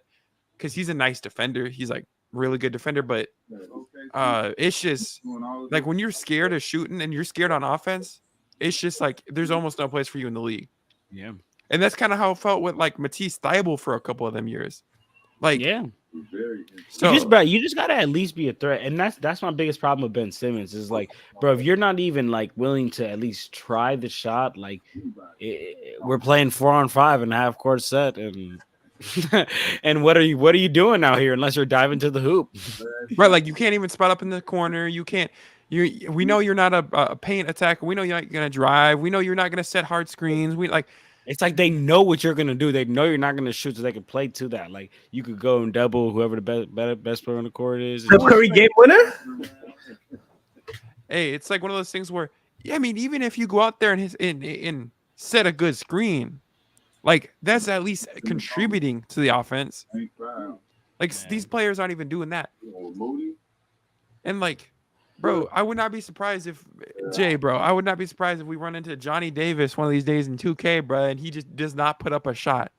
because he's a nice defender. He's like really good defender, but it's just like when you're scared of shooting and you're scared on offense, it's just like there's almost no place for you in the league. Yeah. And that's kind of how it felt with like Matisse Thybulle for a couple of them years. Like, yeah. So You just gotta at least be a threat, and that's my biggest problem with Ben Simmons is like, bro, if you're not even like willing to at least try the shot, like we're playing 4-on-5 and half court set, and and what are you doing out here unless you're diving to the hoop, right? Like you can't even spot up in the corner. You can't. We know you're not a paint attacker. We know you're not gonna drive. We know you're not gonna set hard screens. It's like they know what you're gonna do. They know you're not gonna shoot, so they can play to that. Like you could go and double whoever the best player on the court is. Steph Curry game winner. Hey, it's like one of those things where, yeah, I mean, even if you go out there and set a good screen, like that's at least contributing to the offense. Like these players aren't even doing that. And like, bro, I would not be surprised if I would not be surprised if we run into Johnny Davis one of these days in 2K, bro, and he just does not put up a shot.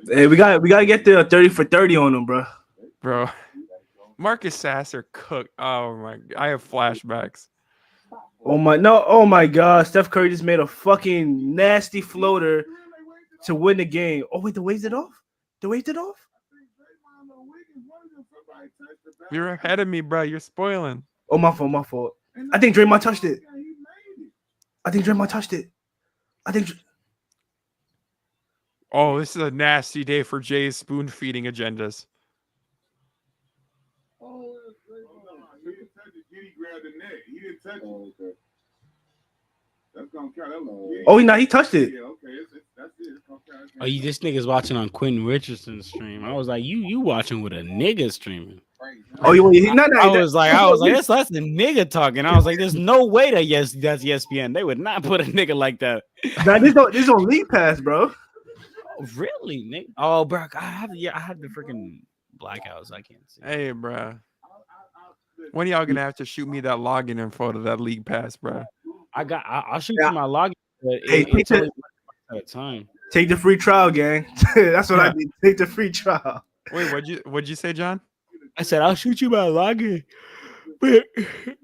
Hey, we gotta get the 30 for 30 on him, bro. Marcus Sasser cooked. Oh my, I have flashbacks. Oh my God, Steph Curry just made a fucking nasty floater to win the game. Oh wait, they waved it off. You're ahead of me, bro. You're spoiling. Oh, my fault. I think Draymond touched it. Oh, this is a nasty day for Jay's spoon feeding agendas. He didn't touch it. That's gonna count. Oh, he touched it. Yeah, okay. That's it. It's gonna count. Oh, this nigga's watching on Quentin Richardson's stream. I was like, you watching with a nigga streaming. Oh, I was like, that's the nigga talking. I was like, there's no way that's ESPN. They would not put a nigga like that. Nah, this on League Pass, bro. Oh, really, Nick? Oh, bro, I have the freaking blackouts. I can't see. Hey, bro. When y'all gonna have to shoot me that login info to that League Pass, bro? I'll shoot you my login, but it's only at a time. Take the free trial, gang. That's what I need. Take the free trial. Wait, what'd you say, John? I said I'll shoot you my login, but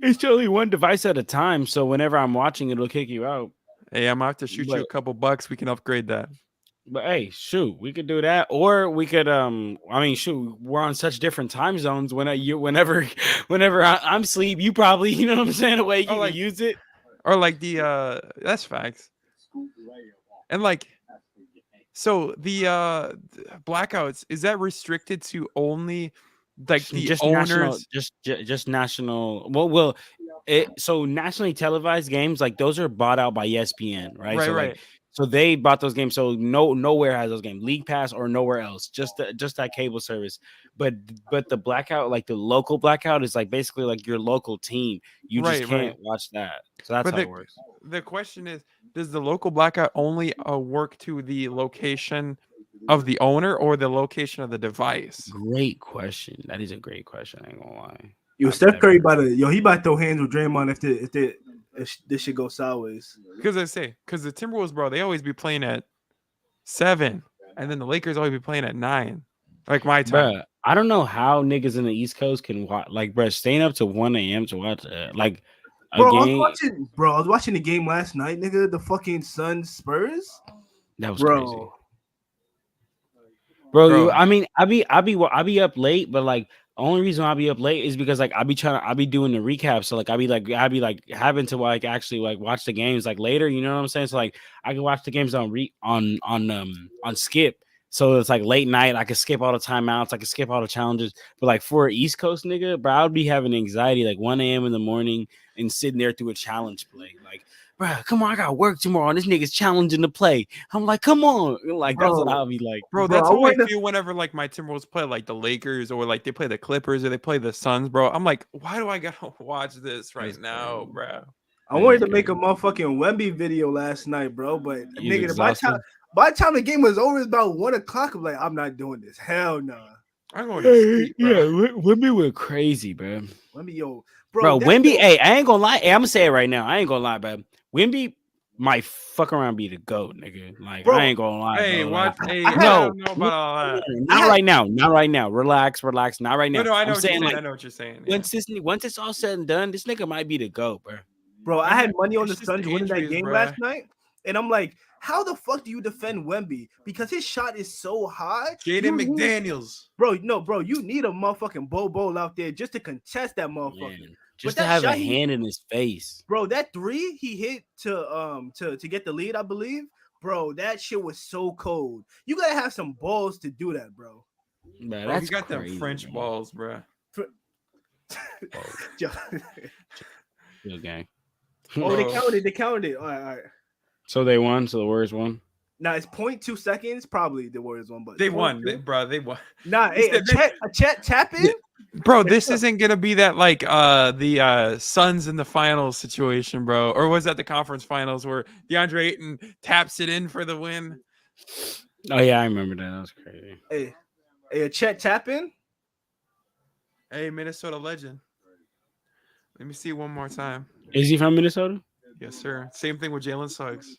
it's only one device at a time. So whenever I'm watching, it'll kick you out. Hey, I'm gonna have to shoot you a couple bucks. We can upgrade that. But hey, shoot, we could do that, or we could we're on such different time zones. Whenever I'm asleep, you probably, you know what I'm saying, a way you can use it, or like that's facts. And like, so the blackouts, is that restricted to only like the just owners? Just national. Well, so nationally televised games, like those are bought out by ESPN, right? Right. So they bought those games. So nowhere has those games, League Pass or nowhere else. Just that cable service. But the blackout, like the local blackout, is like basically like your local team. You just can't watch that. So that's how it works. The question is, does the local blackout only work to the location of the owner or the location of the device? Great question. That is a great question. I ain't gonna lie. Yo, Steph Curry he about to throw hands with Draymond if this shit goes sideways. Because the Timberwolves, bro, they always be playing at 7, and then the Lakers always be playing at 9. Like my time. Bruh, I don't know how niggas in the East Coast can watch, like, bro, staying up to 1 a.m. to watch like a game. I was watching the game last night, nigga. The fucking Suns Spurs. That was crazy. Bro, I mean, I be up late, but like only reason I'll be up late is because like I'll be doing the recap. So like I'll be like having to like actually like watch the games like later, you know what I'm saying? So like I can watch the games on skip. So it's like late night. I can skip all the timeouts. I can skip all the challenges. But like for an East Coast nigga, bro, I would be having anxiety like 1 a.m. in the morning and sitting there through a challenge play. Like, bro, come on, I got work tomorrow, and this nigga's challenging to play. I'm like, come on, like that's what I'll be like, bro. That's how I feel whenever like my Timberwolves play like the Lakers or like they play the Clippers or they play the Suns, bro. I'm like, why do I gotta watch this right now, bro? I wanted to make a motherfucking Wemby video last night, bro, but nigga, by the time the game was over, it's about 1 o'clock. I'm like, I'm not doing this. Hell no. I'm going to sleep, bro. Yeah, Wemby went crazy, bro. Wemby, bro, Wemby. Hey, I ain't gonna lie. Hey, I'm gonna say it right now. I ain't gonna lie, bro. Wemby might fuck around be the GOAT, nigga. Like, Bro, I ain't gonna lie. Hey, bro. what? Like, Hey, I I no, don't know about all that. not right now. Not right now. Relax. Not right now. No, I know I'm what saying, you're saying. like, I know what you're saying. Yeah. once it's all said and done, this nigga might be the GOAT, bro. Bro, I had money on the It's just Suns the winning that injuries, game bruh. last night, and I'm like, how the fuck do you defend Wemby? Because his shot is so high. Jaden You need- McDaniels. Bro, you need a motherfucking bowl out there just to contest that motherfucker. Man, just But to that have a shot hand in his face. Bro, that 3 he hit to get the lead, I believe. Bro, that shit was so cold. You gotta have some balls to do that, bro. Bro, Bro, that's he got crazy, them French man. balls, bro. Good game. Oh, they Bro. counted it. All right. So they won. So the Warriors won. Now it's 0.2 seconds. Probably the Warriors won, but They won, 0.2. they won. Nah, hey, a chat tap in. Bro, this isn't gonna be that like the Suns in the finals situation, bro. Or was that the conference finals where DeAndre Ayton taps it in for the win? Oh yeah, I remember that. That was crazy. Hey, a chat tap in. Hey, Minnesota legend. Let me see one more time. Is he from Minnesota? Yes, sir. Same thing with Jalen Suggs.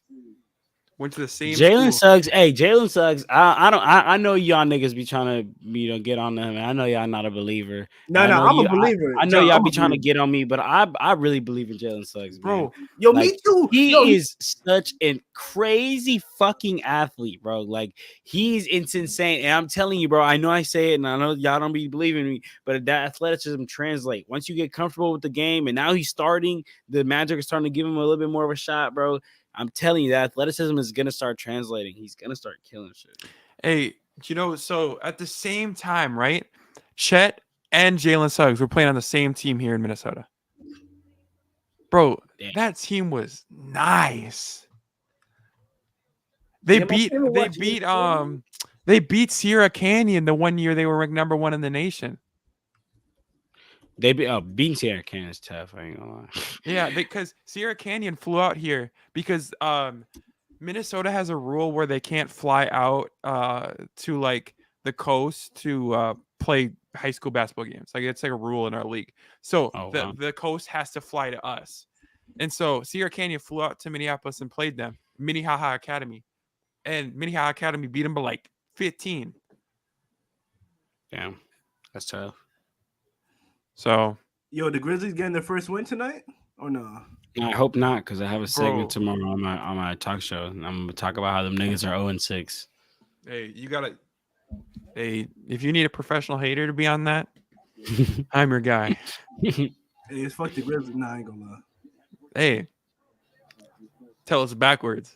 Went to the same Jalen school. Suggs. Hey, Jalen Suggs. I know y'all niggas be trying to get on him. I know y'all not a believer. No, I know I'm you- a believer. I know John, y'all I'm be a trying to believer. get on me, but I really believe in Jalen Suggs, man. Bro, Yo, Like, me too. He Yo, is such a crazy fucking athlete, bro. Like, it's insane. And I'm telling you, bro, I know I say it, and I know y'all don't be believing me, but that athleticism translate. Once you get comfortable with the game, and now he's starting, the Magic is starting to give him a little bit more of a shot, bro. I'm telling you, that athleticism is gonna start translating. He's gonna start killing shit. hey, so at the same time, right? Chet and Jalen Suggs were playing on the same team here in Minnesota. Bro, Damn. that team was nice. They Yeah, my favorite watch they beat Sierra Canyon the one year they were ranked number 1 in the nation. They be beating Sierra Canyon is tough. I ain't gonna lie. Yeah, because Sierra Canyon flew out here because Minnesota has a rule where they can't fly out to like the coast to play high school basketball games. Like it's like a rule in our league. So the coast has to fly to us. And so Sierra Canyon flew out to Minneapolis and played them, Minnehaha Academy. And Minnehaha Academy beat them by like 15. Damn, that's tough. So Yo, the Grizzlies getting their first win tonight or no? I hope not, because I have a segment Bro. tomorrow on my talk show, and I'm gonna talk about how them niggas are 0-6. hey, if you need a professional hater to be on that, I'm your guy. Hey, it's fuck the Grizzlies. Nah, I ain't gonna lie. Hey, tell us backwards.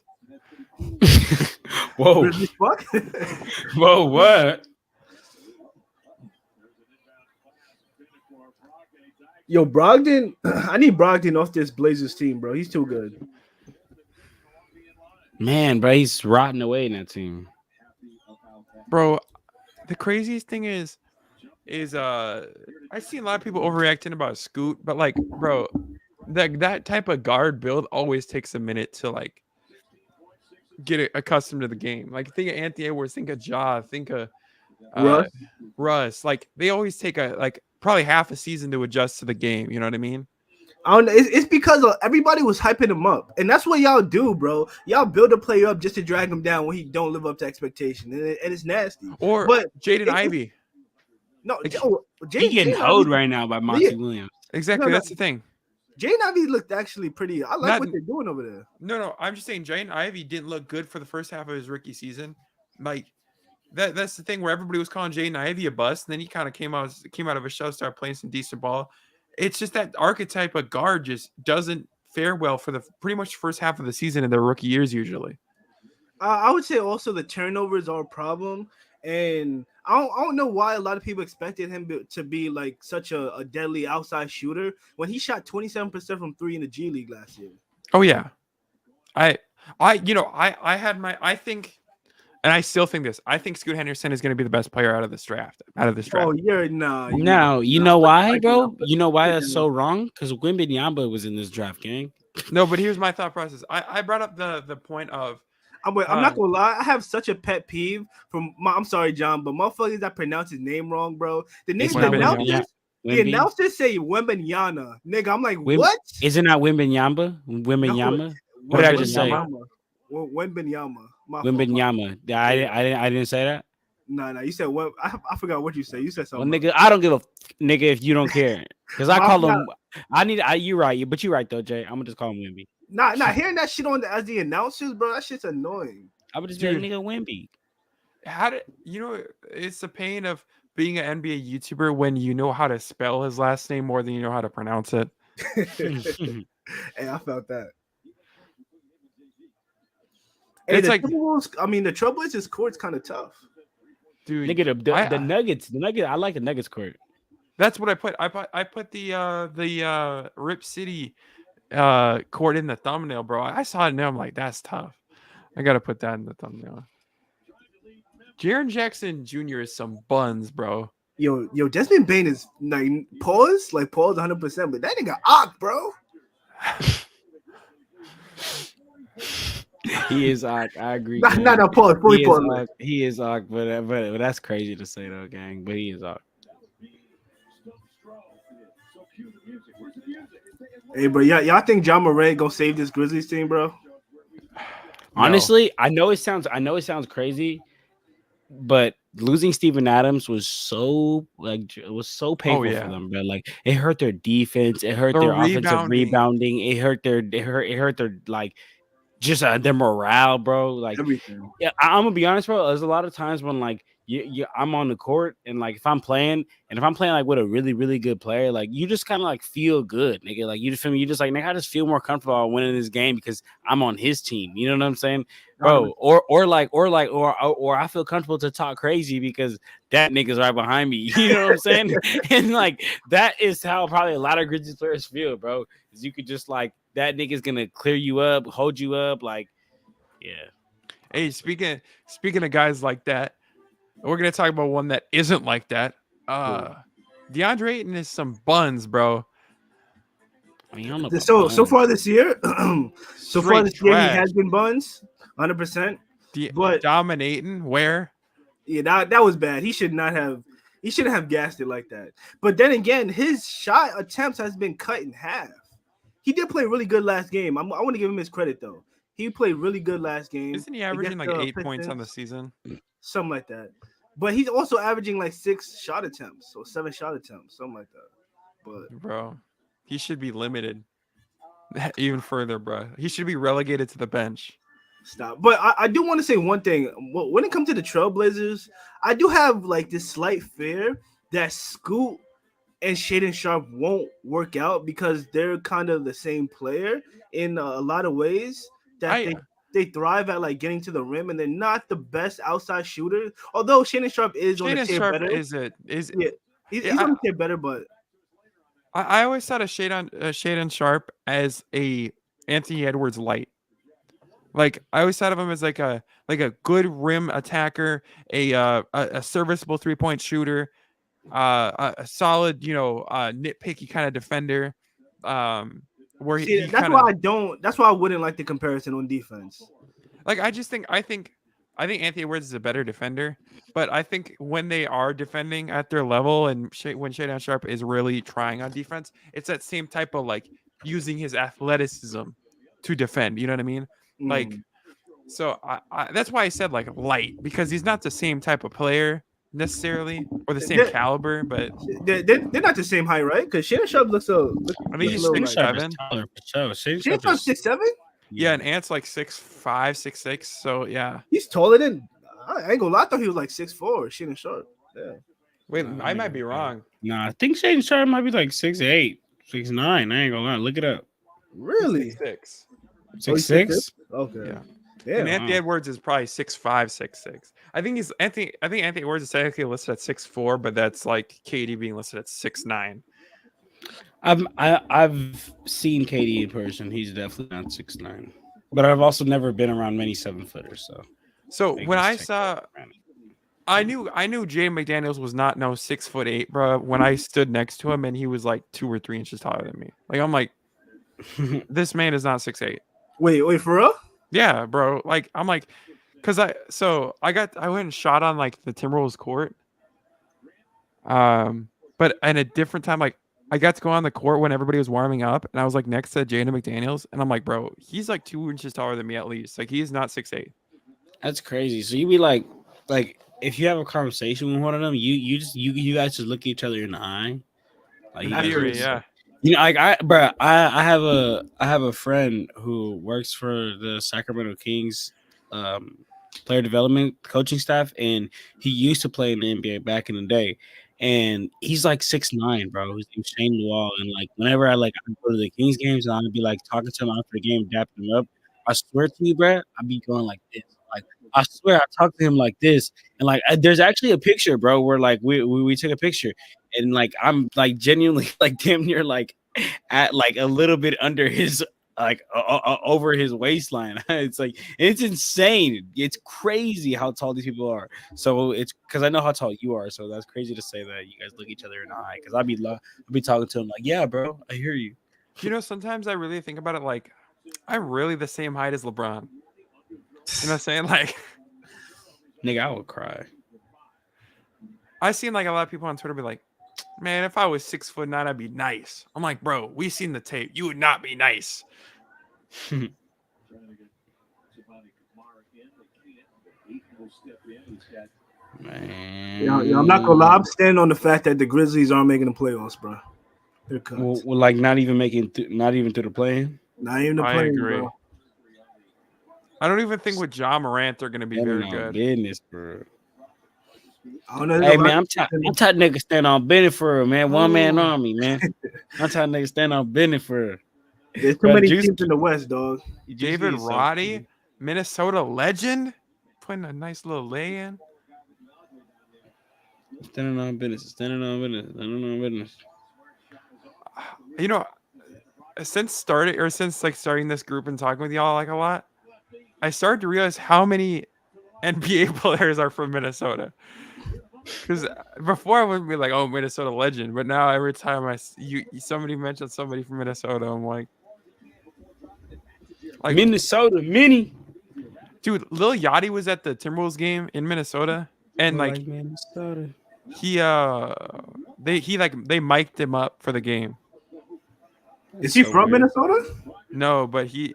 Whoa, Grizzlies fuck. whoa, what? Yo, Brogdon. I need Brogdon off this Blazers team, bro. He's too good. Man, bro, he's rotting away in that team. Bro, the craziest thing is I've seen a lot of people overreacting about Scoot, but like, bro, that type of guard build always takes a minute to like get accustomed to the game. Like think of Anthony Edwards, think of Ja, think of Russ. Like they always take probably half a season to adjust to the game. You know what I mean? I don't know. It's because everybody was hyping him up, and that's what y'all do, bro. Y'all build a player up just to drag him down when he don't live up to expectation, and it's nasty. Or But Jaden Ivey. No, He getting hoed right now by Monty Williams. Exactly, that's the thing. Jaden Ivey looked actually pretty. I like Not- what they're doing over there. No, I'm just saying Jaden Ivey didn't look good for the first half of his rookie season. Like that's the thing where everybody was calling Jaden Ivey a bust, and then he kind of came out of his shell, started playing some decent ball. It's just that archetype of guard just doesn't fare well for the pretty much first half of the season in their rookie years usually. I would say also the turnovers are a problem, and I don't know why a lot of people expected him to be like such a deadly outside shooter when he shot 27% from 3 in the G League last year. Oh yeah, I think, and I still think this. I think Scoot Henderson is going to be the best player out of this draft. Oh, you're nah. No, you know why, bro? You know why that's so wrong? Because Wembanyama was in this draft, gang. No, but here's my thought process. I brought up the point of. I'm not gonna lie. I have such a pet peeve I'm sorry, John, but motherfuckers that pronounce his name wrong, bro. The announcers say Wembanyama, nigga. I'm like, what? Isn't that Wembanyama? Wembanyama? What did I just say? Wembanyama. Wembanyama. I didn't say that. No, you said what? I forgot what you said. You said Well, something. nigga, I don't give a nigga if you don't care, because I call him. You right, but you right though, Jay. I'm gonna just call him Wemby. Not hearing that shit on as the announcers, bro. That shit's annoying. I would just be like, nigga, Wemby. How did it's the pain of being an NBA YouTuber when you know how to spell his last name more than you know how to pronounce it. Hey, I felt that. Hey, it's like the Trailblazers court's kind of tough, dude. Nigga, the Nuggets, I like the Nuggets court. That's what I put. I put the Rip City court in the thumbnail, bro. I saw it now. I'm like, that's tough. I gotta put that in the thumbnail. Jaren Jackson Jr. is some buns, bro. Yo, Desmond Bane is like pause 100%, but that nigga ock, bro. He is ock. I agree. No, pause. Fully pause. He is ock, but that's crazy to say though, gang. But he is ock. Hey, bro, y'all think John Morant gonna save this Grizzlies team, bro? Honestly, I know it sounds crazy, but losing Steven Adams was so painful for them, bro. Like it hurt their defense, it hurt their offensive rebounding, it hurt their like just their morale, bro. Like everything. Yeah, I'm gonna be honest, bro. There's a lot of times when like I'm on the court and like if I'm playing like with a really, really good player, like you just kind of like feel good, nigga. Like you just feel me, you just like nigga, I just feel more comfortable winning this game because I'm on his team. You know what I'm saying, bro? Or I feel comfortable to talk crazy because that nigga's right behind me. You know what I'm saying? And like that is how probably a lot of Grizzlies players feel, bro. Is you could just like that nigga's gonna clear you up, hold you up, like yeah. Hey, speaking of guys like that. We're going to talk about one that isn't like that. DeAndre Ayton is some buns, bro. So far this year, he has been buns, 100%. But dominating where? Yeah, that was bad. He shouldn't have gassed it like that. But then again, his shot attempts has been cut in half. He did play really good last game. I want to give him his credit though. He played really good last game. Isn't he averaging like 8 points on the season? Something like that. But he's also averaging like 6 shot attempts or 7 shot attempts, something like that. But bro, he should be limited even further, bro. He should be relegated to the bench. Stop. But I do want to say one thing. When it comes to the Trailblazers, I do have like this slight fear that Scoot and Shaedon Sharpe won't work out because they're kind of the same player in a lot of ways. They thrive at like getting to the rim, and they're not the best outside shooters. Although Shaedon Sharpe is on the tier better. He's on the tier better, but I always thought of Shaedon Sharpe as a Anthony Edwards light. Like I always thought of him as like a good rim attacker, a serviceable 3-point shooter, a solid nitpicky kind of defender. That's why I wouldn't like the comparison on defense. Like I think Anthony Edwards is a better defender, but I think when they are defending at their level and when Shaedon Sharpe is really trying on defense, it's that same type of like using his athleticism to defend. You know what I mean? Like, so I that's why I said like light, because he's not the same type of player necessarily or the same caliber, but they're not the same height, right? Because Shaedon Sharpe looks I mean, he's 6'7". Shaedon Sharpe's 6'7". Yeah, and Ant's like 6'5", 6'6". So yeah, he's taller than. I ain't gonna lie, I thought he was like 6'4". Shaedon Sharpe. Yeah. Wait, I might be wrong. Nah, I think Shaedon Sharpe might be like 6'8", 6'9". I ain't gonna lie, look it up. Really? 6'6". 6'6". Okay. Yeah. And Anthony Edwards is probably 6'5", 6'6". I think Anthony Edwards is technically listed at 6'4", but that's like KD being listed at 6'9". I've seen KD in person. He's definitely not 6'9", but I've also never been around many 7-footers. So when I saw, I knew Jay McDaniels was not 6'8", bro. When I stood next to him and he was like 2 or 3 inches taller than me, like I'm like, this man is not 6'8". Wait, for real? Yeah, bro. Like I'm like, cause I went and shot on like the Timberwolves court. But at a different time, like I got to go on the court when everybody was warming up, and I was like next to Jaden McDaniels, and I'm like, bro, he's like 2 inches taller than me at least. Like, he is not 6'8". That's crazy. So you be like if you have a conversation with one of them, you guys just look at each other in the eye. Like, you guys Theory, just- yeah. You know, like I have a friend who works for the Sacramento Kings player development coaching staff, and he used to play in the NBA back in the day. And he's like 6'9", bro. His name's Shane Wall. And like whenever I go to the Kings games and I'd be like talking to him after the game, dapping him up, I swear to you, bro, I'd be going like this. Like, I swear I talked to him like this. And like there's actually a picture, bro, where like we took a picture and like I'm like genuinely like damn near like at like a little bit under his like over his waistline. It's like it's insane. It's crazy how tall these people are. So it's because I know how tall you are. So that's crazy to say that you guys look each other in the eye. Because I'd be talking to him like, yeah, bro, I hear you. You know, sometimes I really think about it like I'm really the same height as LeBron. You know what I'm saying? Like, Nigga, I would cry. I've seen like a lot of people on Twitter be like, man, if I was 6'9", I'd be nice. I'm like, bro, we seen the tape. You would not be nice. Man. Yo, I'm not gonna lie. I'm standing on the fact that the Grizzlies aren't making the playoffs, bro. They're cut. Well, like not even not even through the play. Not even the I play, agree. bro. I don't even think with Ja Morant they're going to be very good. Business, bro. I don't know. Hey man, I'm tired niggas stand on business for her, man. One man army, man. I'm tired niggas stand on business for her. There's too many teams in the West, dog. David Roddy, Minnesota legend, putting a nice little lay in. Standing on business. You know, since starting this group and talking with y'all like a lot, I started to realize how many NBA players are from Minnesota. Because before I would be like, oh, Minnesota legend, but now every time somebody mentions somebody from Minnesota, I'm like Minnesota mini. Dude, Lil Yachty was at the Timberwolves game in Minnesota, and like Minnesota. they mic'd him up for the game. Is he from Minnesota? No, but he's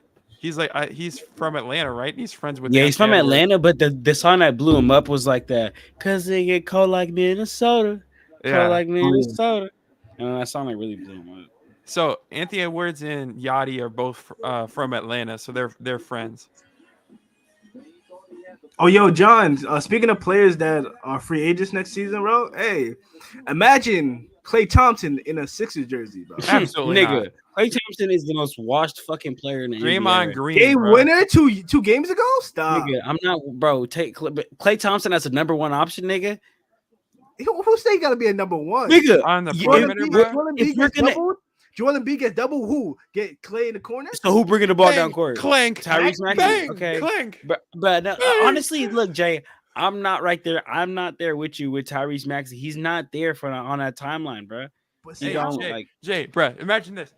from Atlanta, right? He's friends with he's from Atlanta, but the song that blew him up was like that, cause they get cold like Minnesota. Cold like Minnesota. And that song like really blew him up. So Anthony Edwards and Yachty are both from Atlanta, so they're friends. Oh, yo, John. Speaking of players that are free agents next season, bro. Hey, imagine Klay Thompson in a Sixers jersey, bro. Absolutely, nigga. not. Klay Thompson is the most washed fucking player in the Draymond NBA. Green, Game bro. winner two games ago. Stop. Nigga, I'm not, bro. Take Klay Thompson as a number one option, nigga. Who say he got to be a number one? Nigga, On the perimeter, bro. if we're gonna, Joel Embiid gets double. Who get Klay in the corner? so who bringing the ball down court? Clank, Tyrese Maxey. bang, Okay, clank. but no, honestly, look, Jay, I'm not right there. I'm not there with you with Tyrese Maxey. He's not there on that timeline, bro. Hey, Jay, bro, imagine this.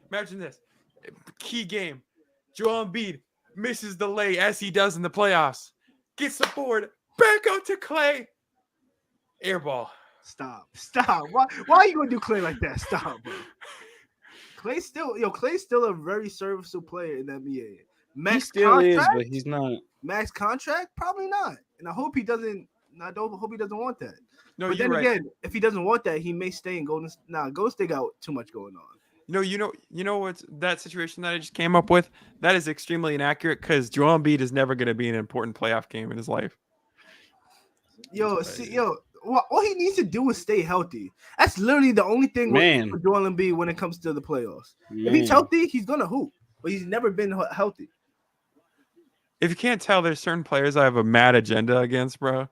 Key game. Joel Embiid misses the lay as he does in the playoffs. Gets the board. Back out to Klay. Airball. Stop. Why are you gonna do Klay like that? Stop, bro. Klay's still a very serviceable player in the NBA. He still is, but he's not. Max contract? Probably not. And I hope he doesn't. I hope he doesn't want that. No, but then again, if he doesn't want that, he may stay in Golden. Golden State got too much going on. No, you know what's that situation that I just came up with? That is extremely inaccurate because Joel Embiid is never going to be an important playoff game in his life. All he needs to do is stay healthy. That's literally the only thing for Joel Embiid when it comes to the playoffs. If he's healthy, he's gonna hoop, but he's never been healthy. If you can't tell, there's certain players I have a mad agenda against, bro.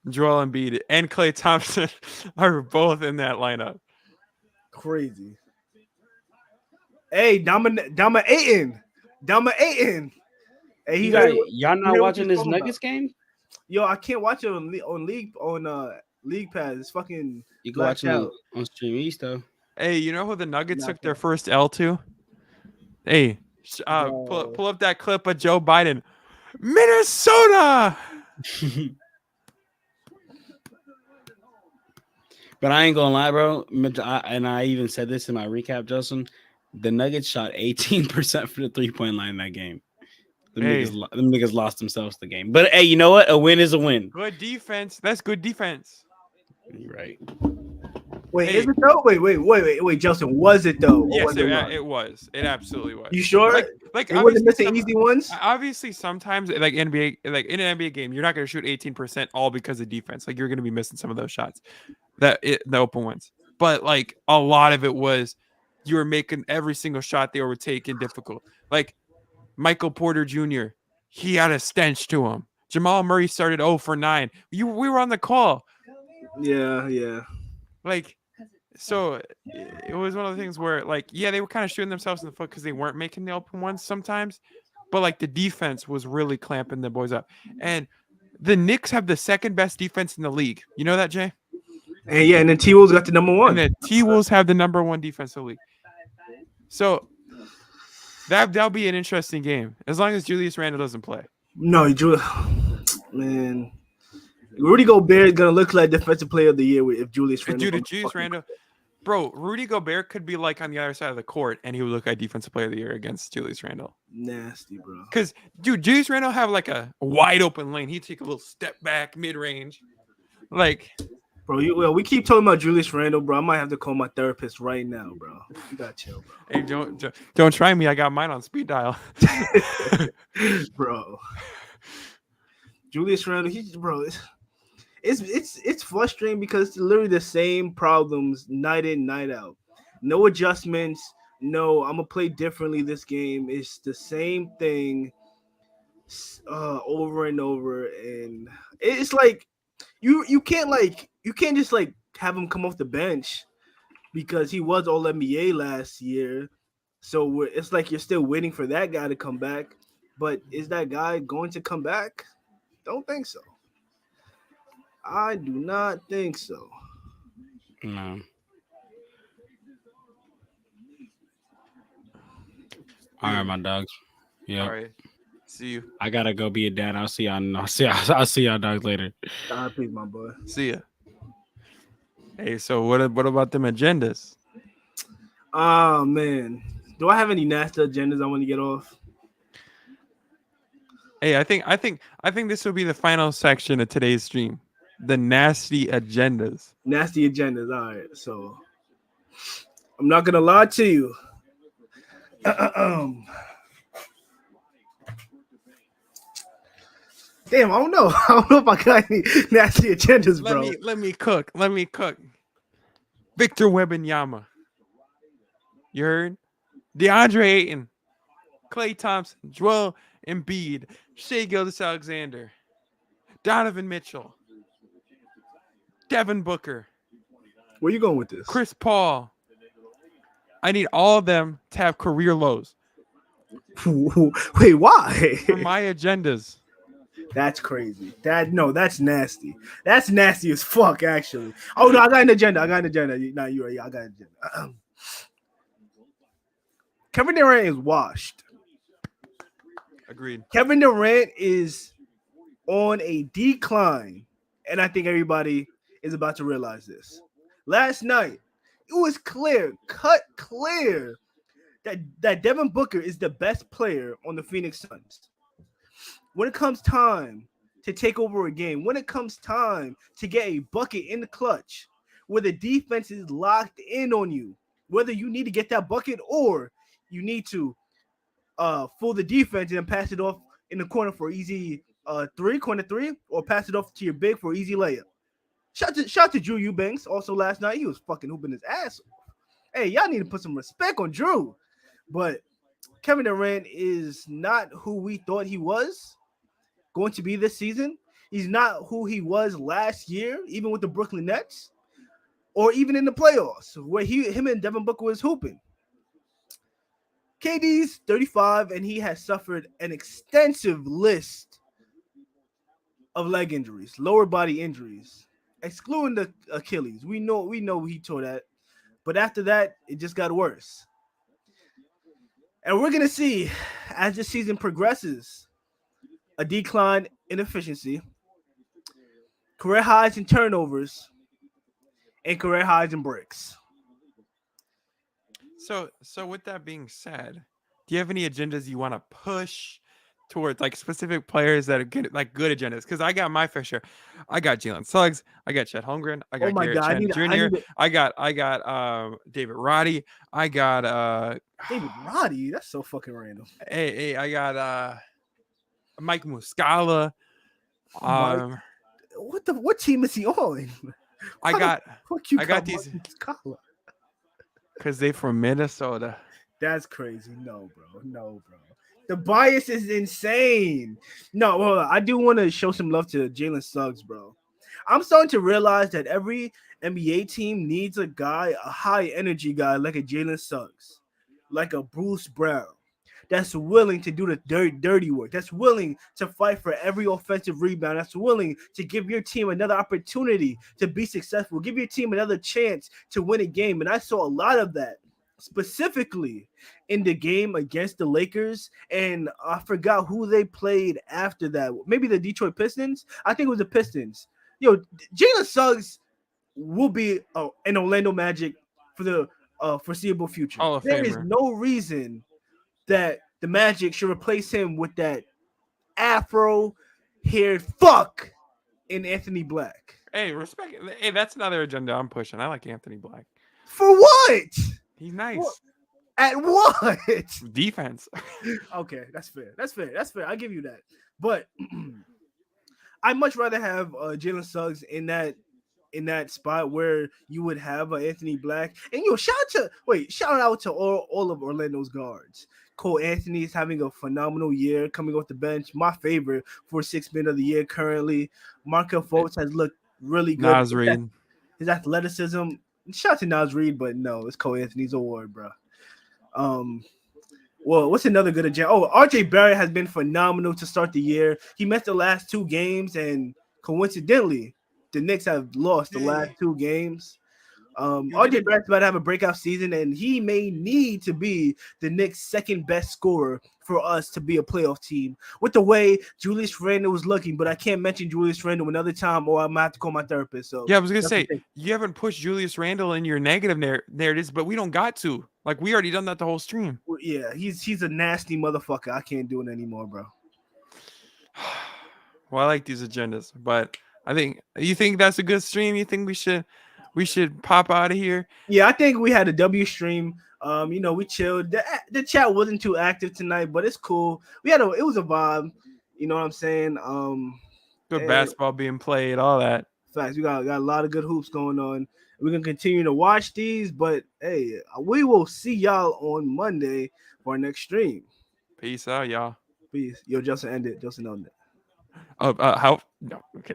Joel Embiid and Klay Thompson are both in that lineup. Crazy. Hey, dominating. Hey, y'all not watching this Nuggets game? Yo, I can't watch it on League Pass. It's fucking. You can watch it on Stream East though. Hey, you know who the Nuggets took their first L to? Hey, pull up that clip of Joe Biden, Minnesota. But I ain't gonna lie, bro. And I even said this in my recap, Jelson. The Nuggets shot 18% for the 3-point line in that game. Them niggas lost themselves the game. But hey, you know what? A win is a win. Good defense. That's good defense. You're right. Wait, is it though? Wait, Jelson, was it though? Yes, it was. It absolutely was. You sure? Like it wasn't missing easy ones. Obviously, sometimes like NBA, like in an NBA game, you're not going to shoot 18% all because of defense. Like you're going to be missing some of those shots, the open ones. But like a lot of it was you were making every single shot they were taking difficult. Like Michael Porter Jr., he had a stench to him. Jamal Murray started 0 for 9. We were on the call. Yeah. Like, so it was one of the things where, like, yeah, they were kind of shooting themselves in the foot because they weren't making the open ones sometimes. But, like, the defense was really clamping the boys up. And the Knicks have the second best defense in the league. You know that, Jay? And yeah, and then T-Wolves got the number one. And the T-Wolves have the number one defense in the league. So that'll be an interesting game as long as Julius Randle doesn't play. No, man. Rudy Gobert is gonna look like Defensive Player of the Year if Julius Randle. Dude, Julius Randle, bro, Rudy Gobert could be like on the other side of the court, and he would look like Defensive Player of the Year against Julius Randle. Nasty, bro. Because, dude, Julius Randle have like a wide open lane. He'd take a little step back mid range, like. Bro, we keep talking about Julius Randle, bro. I might have to call my therapist right now, bro. You gotta chill, bro. Hey, don't try me. I got mine on speed dial, bro. Julius Randle, it's frustrating because it's literally the same problems night in, night out. No adjustments. No, I'm gonna play differently this game. It's the same thing over and over, and it's like you can't just like have him come off the bench because he was All NBA last year. So it's like you're still waiting for that guy to come back. But is that guy going to come back? Don't think so. I do not think so. No. All right, my dogs. Yeah. All right. See you. I gotta go be a dad. I'll see y'all dogs later. Peace, my boy. See ya. Hey, so what about them agendas? Oh man. Do I have any nasty agendas I want to get off? Hey, I think this will be the final section of today's stream. The nasty agendas. Nasty agendas. All right. So I'm not gonna lie to you. Damn, I don't know. I don't know if I got any nasty agendas, bro. Let me cook. Victor Wembanyama. You heard? DeAndre Ayton. Klay Thompson. Joel Embiid. Shai Gilgeous-Alexander. Donovan Mitchell. Devin Booker. Where you going with this? Chris Paul. I need all of them to have career lows. Wait, why? For my agendas. That's crazy. That's nasty. That's nasty as fuck, actually. Oh no, I got an agenda. Nah, you're right. I got an agenda. Kevin Durant is washed. Agreed. Kevin Durant is on a decline, and I think everybody is about to realize this. Last night, it was cut clear, that Devin Booker is the best player on the Phoenix Suns. When it comes time to take over a game, when it comes time to get a bucket in the clutch, where the defense is locked in on you, whether you need to get that bucket or you need to fool the defense and pass it off in the corner for easy corner three, or pass it off to your big for easy layup. Shout to Drew Eubanks also last night. He was fucking hooping his ass off. Hey, y'all need to put some respect on Drew. But Kevin Durant is not who we thought he was going to be this season. He's not who he was last year, even with the Brooklyn Nets, or even in the playoffs, where him and Devin Booker was hooping. KD's 35, and he has suffered an extensive list of leg injuries, lower body injuries, excluding the Achilles. We know he tore that, but after that, it just got worse. And we're gonna see, as the season progresses, a decline in efficiency, career highs in turnovers, and career highs and bricks. So with that being said, do you have any agendas you want to push towards like specific players that are good, like good agendas? Because I got my fair share. I got Jalen Suggs. I got Chet Holmgren. I got Oh my Garrett God, Chen Jr. I got David Roddy. I got David Roddy. That's so fucking random. Hey, I got Mike Muscala. What team is he on? I got these because they from Minnesota. That's crazy. No, bro. The bias is insane. No, hold on. I do want to show some love to Jalen Suggs, bro. I'm starting to realize that every NBA team needs a high energy guy like a Jalen Suggs, like a Bruce Brown, that's willing to do the dirty work, that's willing to fight for every offensive rebound, that's willing to give your team another opportunity to be successful, give your team another chance to win a game. And I saw a lot of that specifically in the game against the Lakers, and I forgot who they played after that. Maybe the Detroit Pistons. I think it was the Pistons. Yo, Jalen Suggs will be an Orlando Magic for the foreseeable future. There is no reason that the Magic should replace him with that afro-haired fuck in Anthony Black. Hey, respect. Hey, that's another agenda I'm pushing. I like Anthony Black. For what? He's nice. What? At what? Defense. Okay, that's fair. I'll give you that. But I'd much rather have Jalen Suggs in that spot where you would have Anthony Black. And shout out to all of Orlando's guards. Cole Anthony is having a phenomenal year coming off the bench. My favorite for 6th man of the year currently. Markel Fultz has looked really good. Naz Reid. His athleticism. Shout out to Naz Reid, but no, it's Cole Anthony's award, bro. Well, what's another good agenda? Oh, RJ Barrett has been phenomenal to start the year. He missed the last 2 games, and coincidentally, the Knicks have lost the last 2 games. RJ Barrett's about to have a breakout season, and he may need to be the Knicks' second best scorer for us to be a playoff team. With the way Julius Randle was looking, but I can't mention Julius Randle another time, or I might have to call my therapist. So yeah, I was gonna say you haven't pushed Julius Randle in your negative narratives, but we don't got to. Like we already done that the whole stream. Well, yeah, he's a nasty motherfucker. I can't do it anymore, bro. Well, I like these agendas, but you think that's a good stream? You think we should pop out of here? Yeah, I think we had a W stream. We chilled. The chat wasn't too active tonight, but it's cool. It was a vibe. You know what I'm saying? Good basketball being played, all that. Facts. We got a lot of good hoops going on. We're gonna continue to watch these, but hey, we will see y'all on Monday for our next stream. Peace out, y'all. Peace. Yo, Jelson ended. Jelson owned it. How? No, I'm kidding.